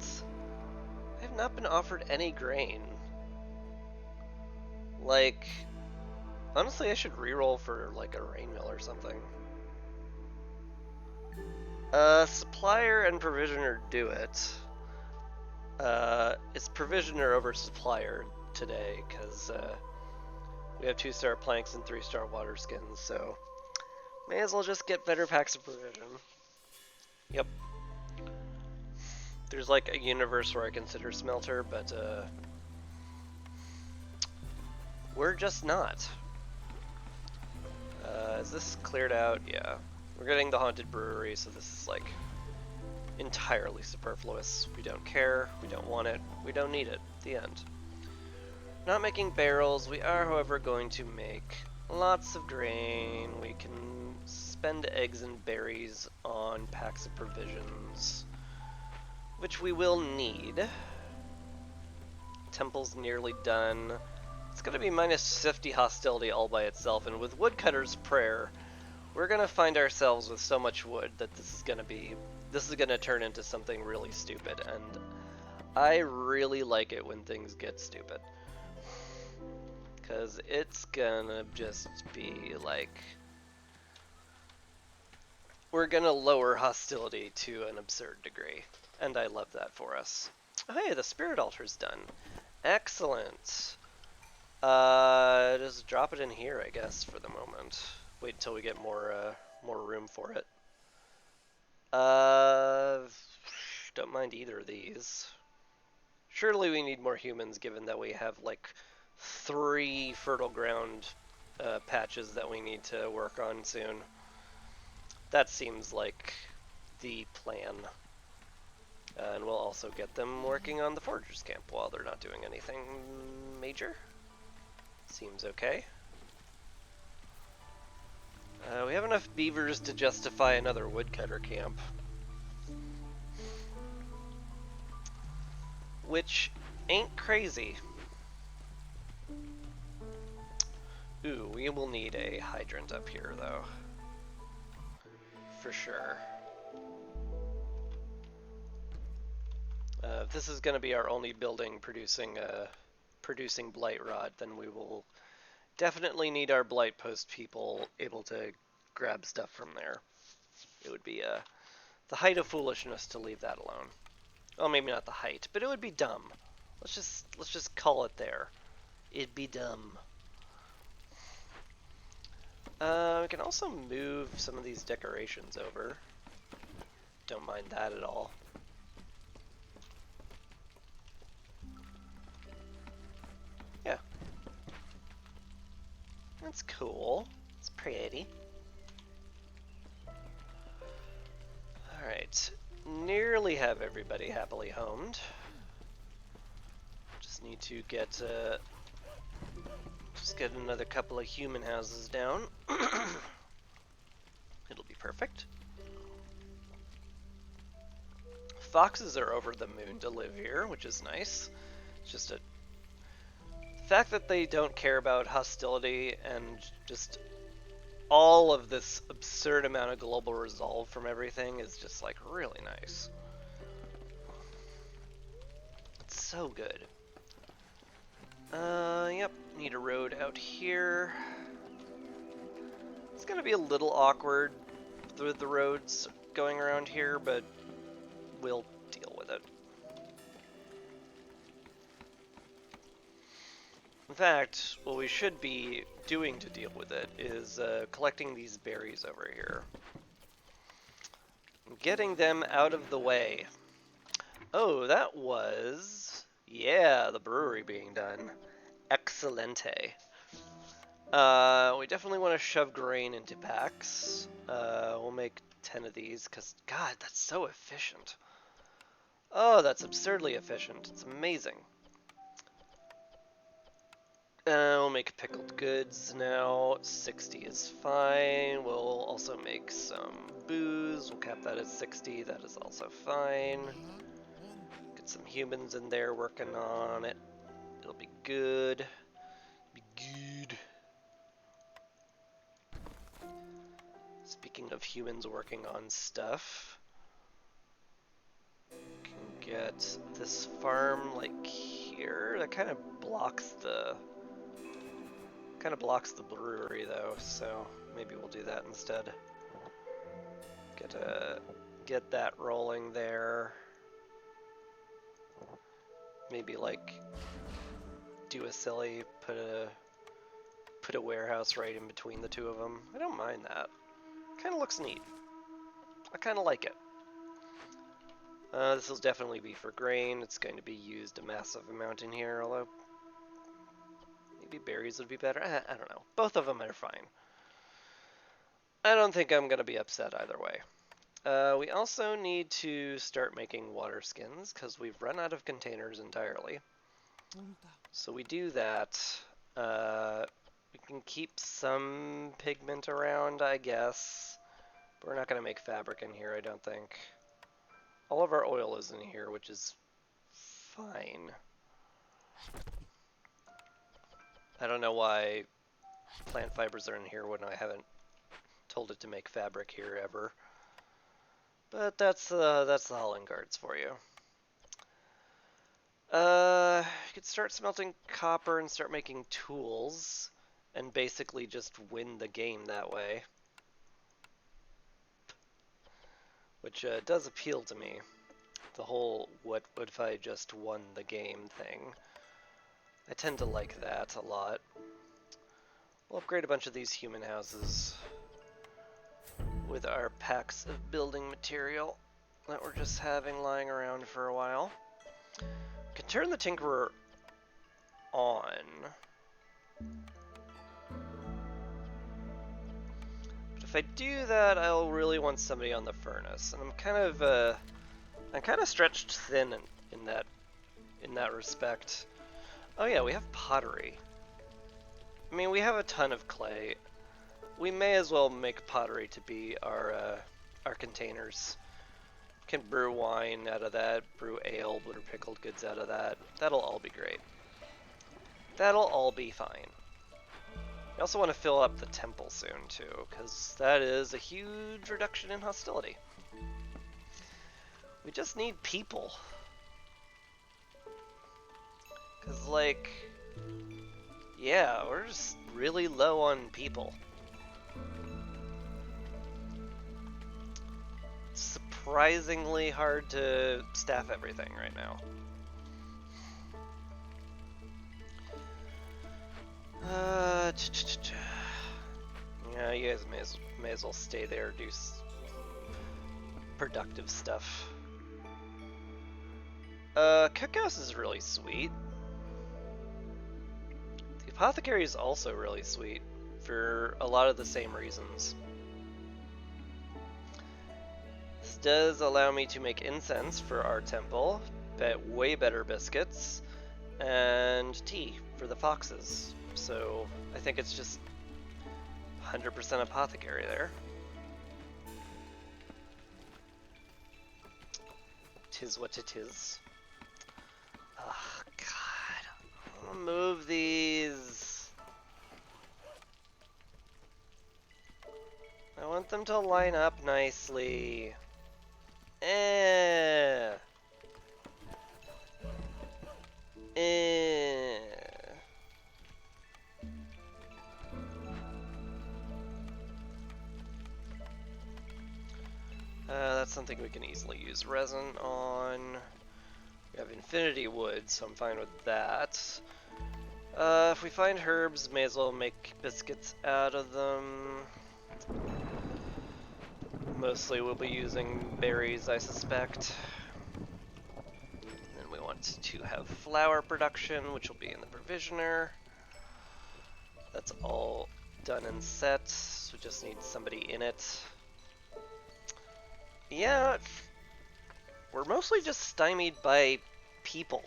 I have not been offered any grain. Like, honestly, I should reroll for, like, a rain mill or something. Supplier and provisioner do it. It's provisioner over supplier today, because, we have 2-star planks and 3-star water skins, so may as well just get better packs of provision. Yep. There's like a universe where I consider smelter, but we're just not. Is this cleared out? Yeah. We're getting the haunted brewery, so this is like entirely superfluous. We don't care, we don't want it, we don't need it. The end. Not making barrels. We are, however, going to make lots of grain. We can spend eggs and berries on packs of provisions, which we will need. Temple's nearly done. It's going to be minus 50 hostility all by itself, and with Woodcutter's Prayer, we're going to find ourselves with so much wood that this is going to turn into something really stupid, and I really like it when things get stupid. Because it's gonna just be like, we're gonna lower hostility to an absurd degree, and I love that for us. Oh, hey, the spirit altar's done. Excellent. Just drop it in here, I guess, for the moment. Wait until we get more room for it. Don't mind either of these. Surely we need more humans, given that we have like 3 fertile ground patches that we need to work on soon. That seems like the plan. And we'll also get them working on the foragers camp while they're not doing anything major. Seems okay. We have enough beavers to justify another woodcutter camp. Which ain't crazy. Ooh, we will need a hydrant up here, though. For sure. If this is going to be our only building producing blight rot, then we will definitely need our blight post people able to grab stuff from there. It would be the height of foolishness to leave that alone. Well, maybe not the height, but it would be dumb. Let's just call it there. It'd be dumb. We can also move some of these decorations over. Don't mind that at all. Yeah. That's cool. It's pretty. Alright. Nearly have everybody happily homed. Just need to get another couple of human houses down. It'll be perfect. Foxes are over the moon to live here, which is nice. just the fact that they don't care about hostility and just all of this absurd amount of global resolve from everything is just like really nice. It's so good. Yep, need a road out here. It's gonna be a little awkward with the roads going around here, but we'll deal with it. In fact, what we should be doing to deal with it is collecting these berries over here. Getting them out of the way. Oh, that was... yeah, the brewery being done. Excelente. We definitely want to shove grain into packs. We'll make 10 of these, because, God, that's so efficient. Oh, that's absurdly efficient. It's amazing. We'll make pickled goods now. 60 is fine. We'll also make some booze. We'll cap that at 60. That is also fine. Get some humans in there working on it. It'll be good. Be good. Speaking of humans working on stuff, can get this farm like here. That kind of blocks the brewery though, so maybe we'll do that instead. Get that rolling there. Maybe like do a silly put a warehouse right in between the two of them. I don't mind that. Kind of looks neat. I kind of like it. This will definitely be for grain. It's going to be used a massive amount in here, although maybe berries would be better. I don't know. Both of them are fine. I don't think I'm going to be upset either way. We also need to start making water skins because we've run out of containers entirely. So we do that. We can keep some pigment around, I guess. But we're not going to make fabric in here, I don't think. All of our oil is in here, which is fine. I don't know why plant fibers are in here when I haven't told it to make fabric here ever. But that's the hauling cards for you. You could start smelting copper and start making tools, and basically just win the game that way. Which does appeal to me. The whole what if I just won the game thing. I tend to like that a lot. We'll upgrade a bunch of these human houses with our packs of building material that we're just having lying around for a while. Can turn the Tinkerer on. But if I do that, I'll really want somebody on the furnace, and I'm kind of stretched thin in that respect. Oh yeah, we have pottery. I mean, we have a ton of clay. We may as well make pottery to be our containers. Can brew wine out of that, brew ale, brew pickled goods out of that. That'll all be great. That'll all be fine. I also want to fill up the temple soon too, because that is a huge reduction in hostility. We just need people. Because, like, yeah, we're just really low on people. It's surprisingly hard to staff everything right now. Yeah, you guys may as well stay there, do productive stuff. Cookhouse is really sweet. The apothecary is also really sweet for a lot of the same reasons. This does allow me to make incense for our temple, but way better biscuits, and tea for the foxes. So I think it's just 100% apothecary there. Tis what it is. Oh, God. Move these. I want them to line up nicely. Eh. Eh. That's something we can easily use resin on. We have infinity wood, so I'm fine with that. If we find herbs, may as well make biscuits out of them. Mostly we'll be using berries, I suspect. Then we want to have flour production, which will be in the provisioner. That's all done and set, so we just need somebody in it. Yeah, we're mostly just stymied by people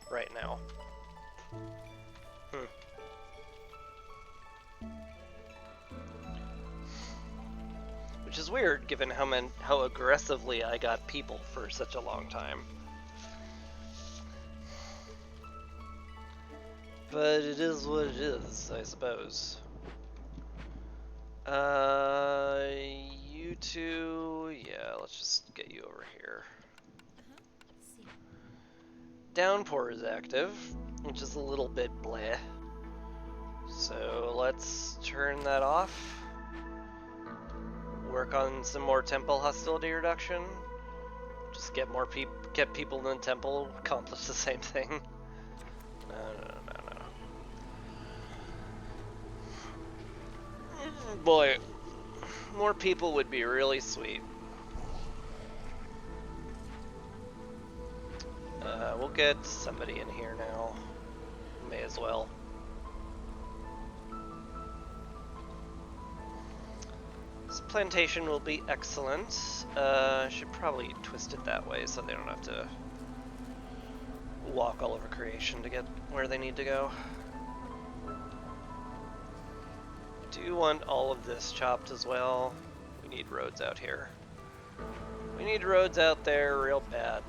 right now. Which is weird, given how aggressively I got people for such a long time. But it is what it is, I suppose. You two, yeah, let's just get you over here. Downpour is active, which is a little bit bleh. So let's turn that off. Work on some more temple hostility reduction. Just get more get people in the temple, accomplish the same thing. No. Boy, more people would be really sweet. We'll get somebody in here now. May as well. This plantation will be excellent. Should probably twist it that way so they don't have to walk all over creation to get where they need to go. Do want all of this chopped as well. We need roads out here. We need roads out there real bad.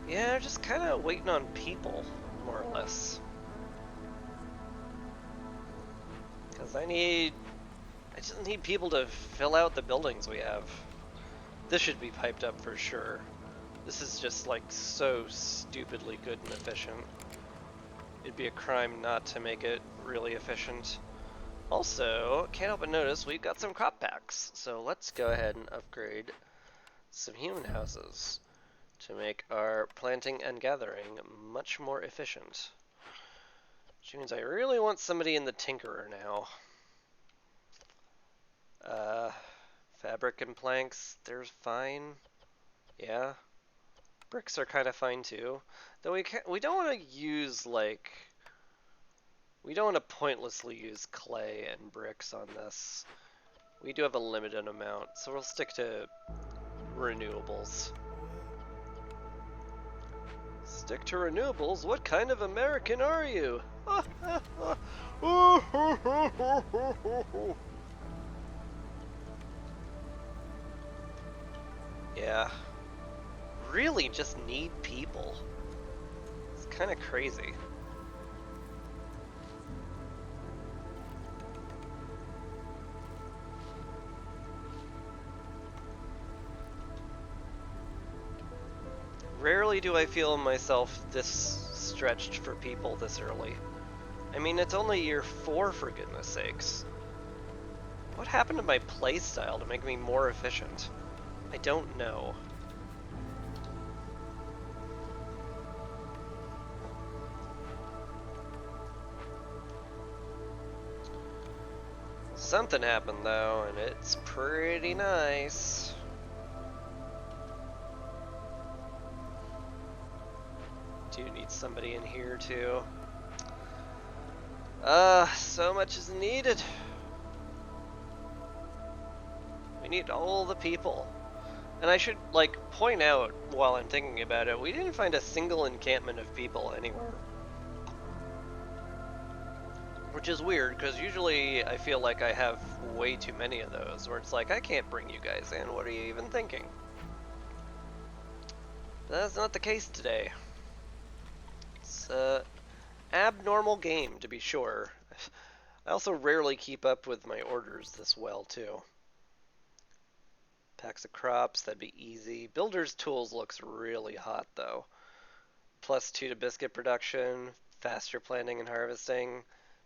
Yeah, just kind of waiting on people, more or less. Because I just need people to fill out the buildings we have. This should be piped up for sure. This is just like so stupidly good and efficient. It'd be a crime not to make it really efficient. Also, can't help but notice we've got some crop packs. So let's go ahead and upgrade some human houses to make our planting and gathering much more efficient. Which means I really want somebody in the Tinkerer now. Fabric and planks, they're fine. Yeah. Bricks are kind of fine too. Though we don't want to use we don't want to pointlessly use clay and bricks on this. We do have a limited amount, so we'll stick to renewables. Stick to renewables? What kind of American are you? Yeah. Really just need people. It's kind of crazy. Rarely do I feel myself this stretched for people this early. I mean, it's only year 4 for goodness sakes. What happened to my playstyle to make me more efficient? I don't know. Something happened though, and it's pretty nice. Do need somebody in here too. So much is needed. We need all the people. And I should, point out, while I'm thinking about it, we didn't find a single encampment of people anywhere. Which is weird, because usually I feel like I have way too many of those, where it's like, I can't bring you guys in, what are you even thinking? But that's not the case today. It's a abnormal game, to be sure. I also rarely keep up with my orders this well, too. Packs of crops, that'd be easy. Builder's Tools looks really hot, though. +2 to biscuit production, faster planting and harvesting.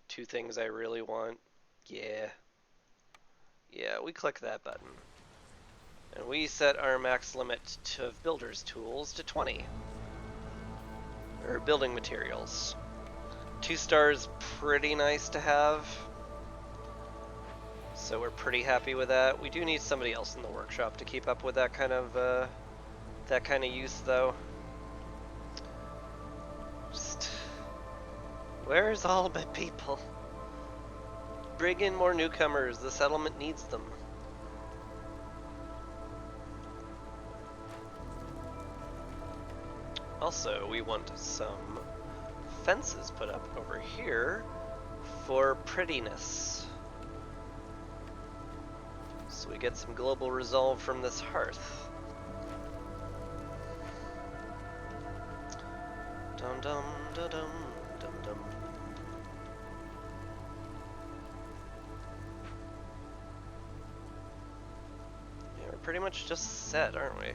Two things I really want. Yeah. Yeah, we click that button. And we set our max limit of Builder's Tools to 20. Or building materials. 2 stars, pretty nice to have. So we're pretty happy with that. We do need somebody else in the workshop to keep up with that kind of use, though. Just, where's all my people? Bring in more newcomers. The settlement needs them. Also, we want some fences put up over here for prettiness. So we get some global resolve from this hearth. Dum dum da dum dum dum. Yeah, we're pretty much just set, aren't we?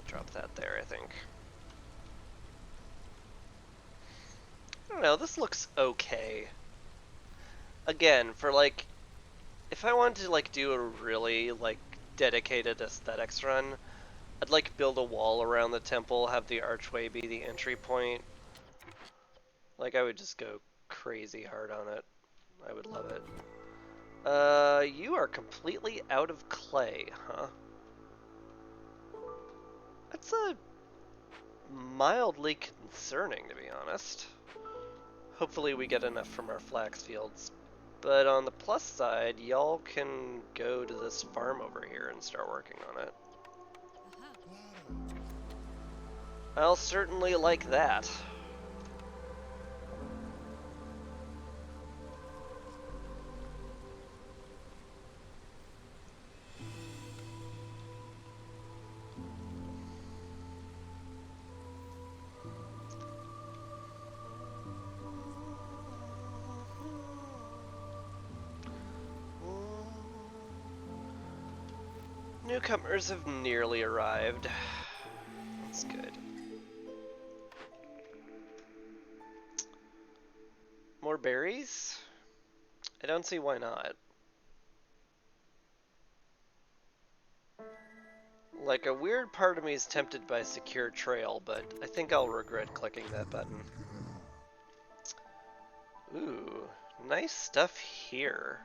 Drop that there, I think. I don't know, this looks okay. Again, for like, if I wanted to like do a really like dedicated aesthetics run, I'd like build a wall around the temple, have the archway be the entry point. Like I would just go crazy hard on it. I would love it. You are completely out of clay, huh? That's mildly concerning, to be honest. Hopefully we get enough from our flax fields. But on the plus side, y'all can go to this farm over here and start working on it. I'll certainly like that. Newcomers have nearly arrived. That's good. More berries? I don't see why not. Like, a weird part of me is tempted by Secure Trail, but I think I'll regret clicking that button. Ooh, nice stuff here.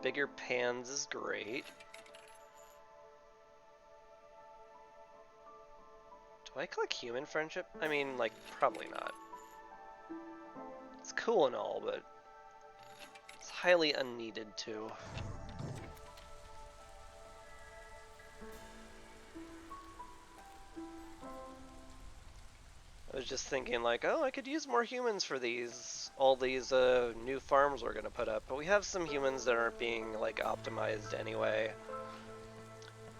Bigger pans is great. Do I click human friendship? I mean, like, probably not. It's cool and all, but it's highly unneeded too. I was just thinking like, oh, I could use more humans for all these new farms we're gonna put up, but we have some humans that aren't being like optimized anyway.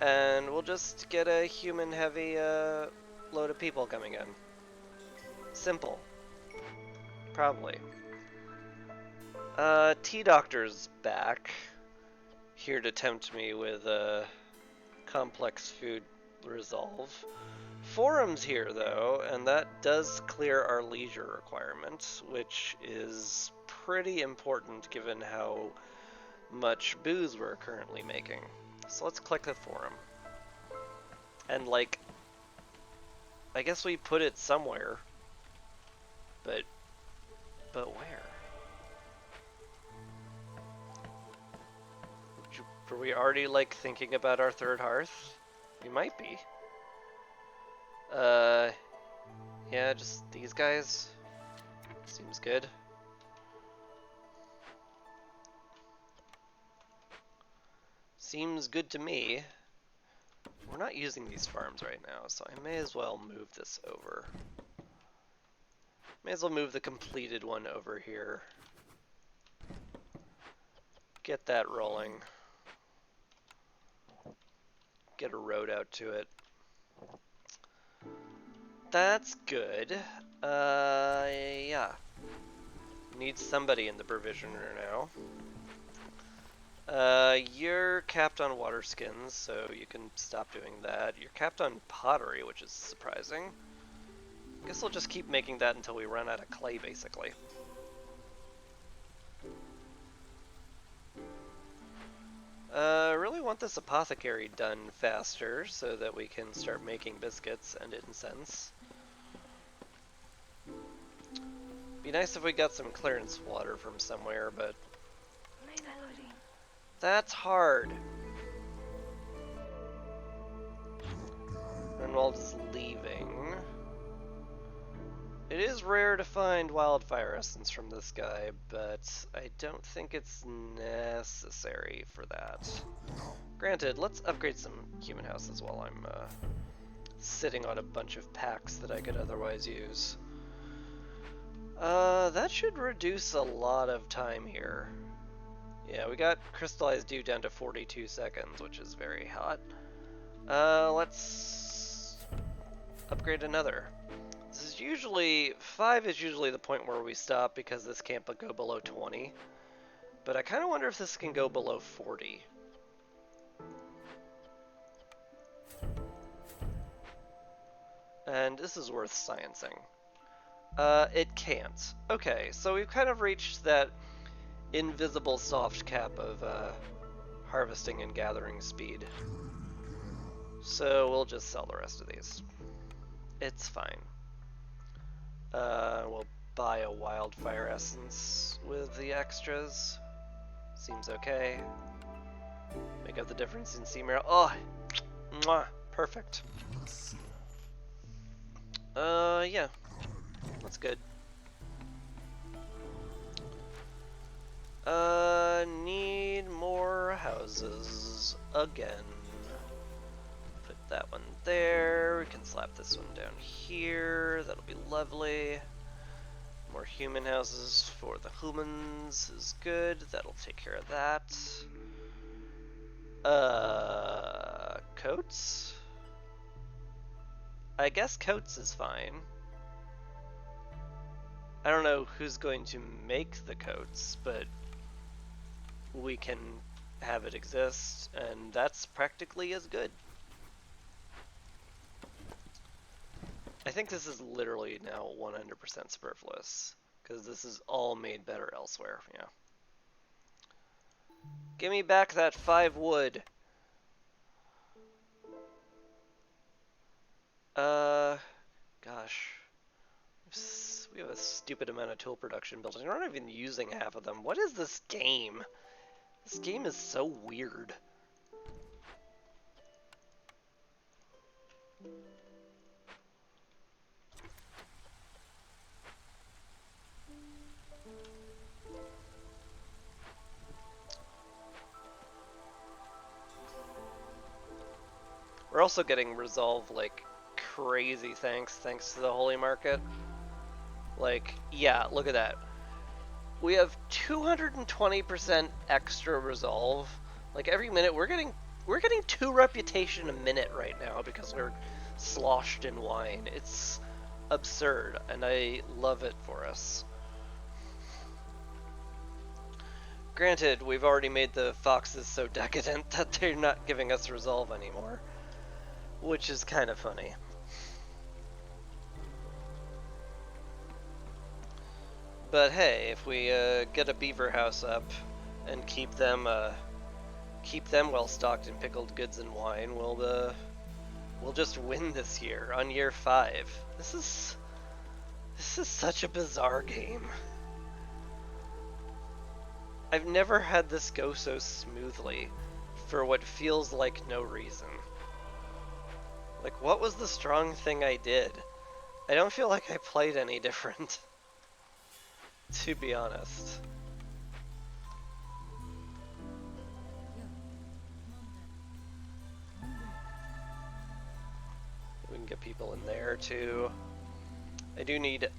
And we'll just get a human-heavy load of people coming in. Simple. Probably. T-Doctor's back. Here to tempt me with complex food resolve. Forum's here though, and that does clear our leisure requirement, which is pretty important given how much booze we're currently making. So let's click the forum. And like, I guess we put it somewhere, but where? Were we already like thinking about our third hearth? We might be. Yeah, just these guys. Seems good. Seems good to me. We're not using these farms right now, so I may as well move this over. May as well move the completed one over here. Get that rolling. Get a road out to it. That's good. Yeah. Need somebody in the provisioner now. You're capped on water skins, so you can stop doing that. You're capped on pottery, which is surprising. Guess we'll just keep making that until we run out of clay, basically. Really want this apothecary done faster so that we can start making biscuits and incense. Be nice if we got some clearance water from somewhere, but that's hard. Renwald's leaving. It is rare to find wildfire essence from this guy, but I don't think it's necessary for that. Granted, let's upgrade some human houses while I'm sitting on a bunch of packs that I could otherwise use. That should reduce a lot of time here. Yeah, we got crystallized dew down to 42 seconds, which is very hot. Let's upgrade another. This is usually, 5 is usually the point where we stop because this can't go below 20. But I kind of wonder if this can go below 40. And this is worth sciencing. It can't. Okay, so we've kind of reached that invisible soft cap of harvesting and gathering speed. So we'll just sell the rest of these. It's fine. We'll buy a wildfire essence with the extras. Seems okay. Make up the difference in Seamer. Oh, mwah, perfect. Yeah, that's good. Need more houses again. Put that one there. We can slap this one down here. That'll be lovely. More human houses for the humans is good. That'll take care of that. Coats? I guess coats is fine. I don't know who's going to make the coats, but we can have it exist, and that's practically as good. I think this is literally now 100% superfluous, because this is all made better elsewhere, yeah. Give me back that 5 wood. Gosh. We have a stupid amount of tool production built. We're not even using half of them. What is this game? This game is so weird. We're also getting resolve like crazy thanks to the Holy Market. Like, yeah, look at that. We have 220% extra resolve. Like every minute we're getting 2 reputation a minute right now because we're sloshed in wine. It's absurd, and I love it for us. Granted, we've already made the foxes so decadent that they're not giving us resolve anymore, which is kind of funny. But hey, if we get a beaver house up and keep them well stocked in pickled goods and wine, we'll just win this year on year 5. This is such a bizarre game. I've never had this go so smoothly for what feels like no reason. Like, what was the strong thing I did? I don't feel like I played any different. To be honest. can get people in there too. I do need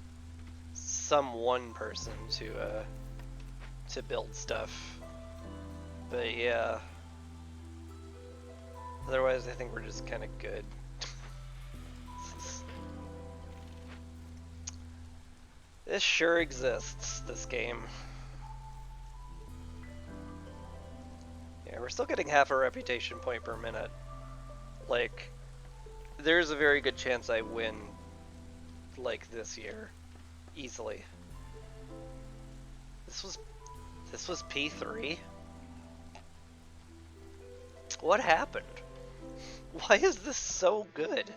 some one person to build stuff. But yeah. Otherwise, I think we're just kind of good. This sure exists, this game. Yeah, we're still getting half a reputation point per minute. Like, there's a very good chance I win, like, this year. Easily. This was P3? What happened? Why is this so good?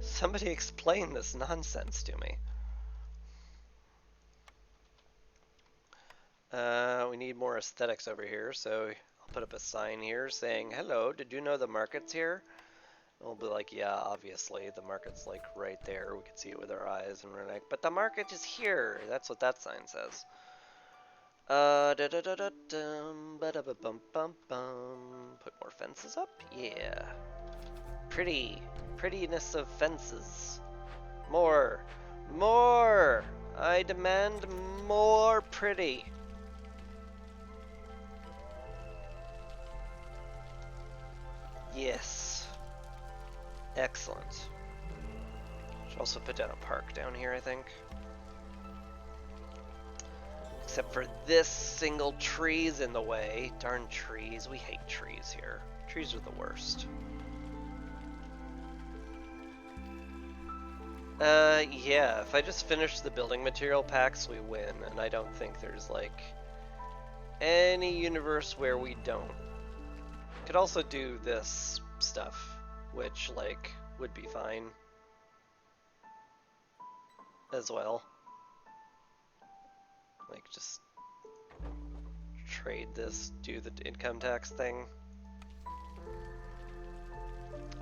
Somebody explain this nonsense to me. We need more aesthetics over here, so I'll put up a sign here saying, hello, did you know the market's here? And we'll be like, yeah, obviously, the market's like right there, we can see it with our eyes, and we're like, but the market is here! That's what that sign says. Put more fences up? Yeah. Prettiness of fences. More! More! I demand more pretty. Yes. Excellent. Should also put down a park down here, I think. Except for this single tree's in the way. Darn trees. We hate trees here. Trees are the worst. Yeah, if I just finish the building material packs, we win, and I don't think there's, like, any universe where we don't. Could also do this stuff, which, like, would be fine as well. Like, just trade this, do the income tax thing.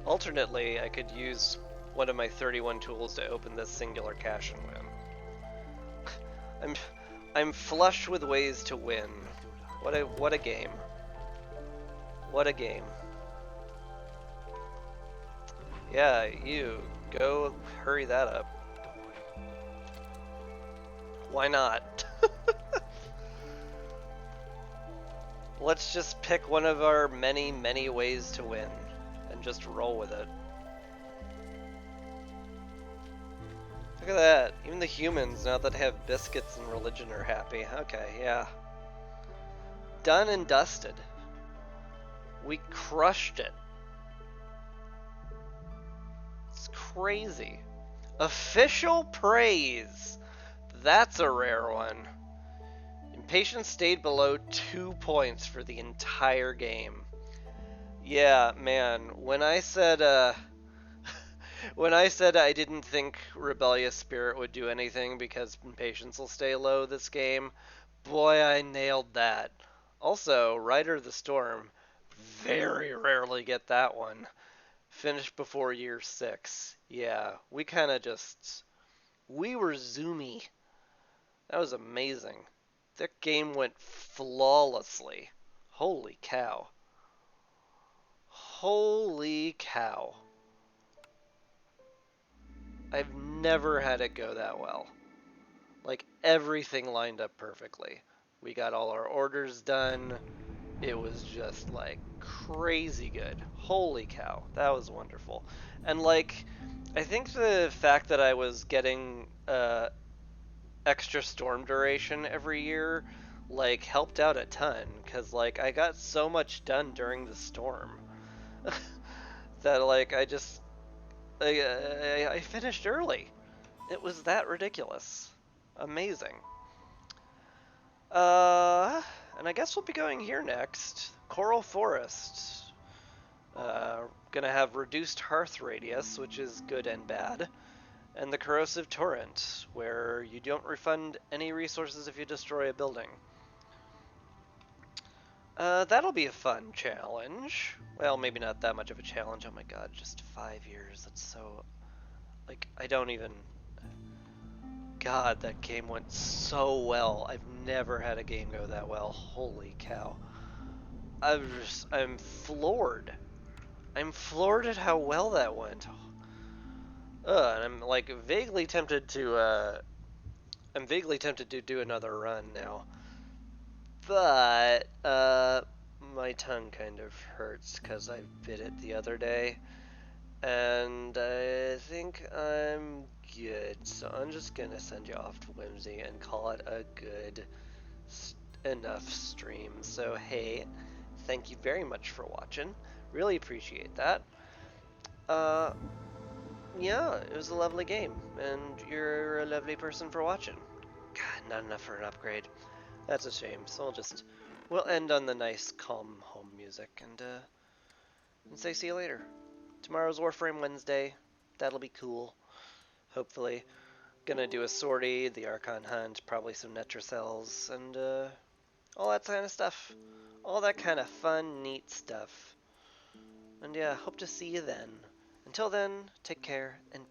Alternately, I could use one of my 31 tools to open this singular cache and win. I'm flush with ways to win. What a game. What a game. Yeah, you go hurry that up. Why not? Let's just pick one of our many, many ways to win and just roll with it. Look at that. Even the humans, now that have biscuits and religion, are happy. Okay, yeah. Done and dusted. We crushed it. It's crazy. Official praise. That's a rare one. Impatience stayed below 2 points for the entire game. Yeah, man. When I said I didn't think Rebellious Spirit would do anything because Impatience will stay low this game, boy, I nailed that. Also, Rider of the Storm, very rarely get that one. Finished before year 6. Yeah, we kind of just... We were zoomy. That was amazing. That game went flawlessly. Holy cow. Holy cow. I've never had it go that well. Like, everything lined up perfectly. We got all our orders done. It was just, like, crazy good. Holy cow. That was wonderful. And, like, I think the fact that I was getting extra storm duration every year, like, helped out a ton. Because, like, I got so much done during the storm that, like, I finished early. It was that ridiculous. Amazing. And I guess we'll be going here next. Coral Forest. Gonna have reduced hearth radius, which is good and bad. And the Corrosive Torrent, where you don't refund any resources if you destroy a building. That'll be a fun challenge. Well, maybe not that much of a challenge. Oh my god, just 5 years. That's so... Like, I don't even... God, that game went so well. I've never had a game go that well. Holy cow. I'm floored. I'm floored at how well that went. And I'm like vaguely tempted to do another run now. But my tongue kind of hurts because I bit it the other day. And I think I'm good. So I'm just gonna send you off to Whimsy and call it a good enough stream. So hey, thank you very much for watching. Really appreciate that. Uh, yeah, it was a lovely game, and you're a lovely person for watching. God, not enough for an upgrade. That's a shame. So we'll end on the nice, calm home music, and say see you later. Tomorrow's Warframe Wednesday. That'll be cool. Hopefully, gonna do a sortie, the Archon hunt, probably some Netracells, and all that kind of stuff. All that kind of fun, neat stuff. And yeah, hope to see you then. Until then, take care and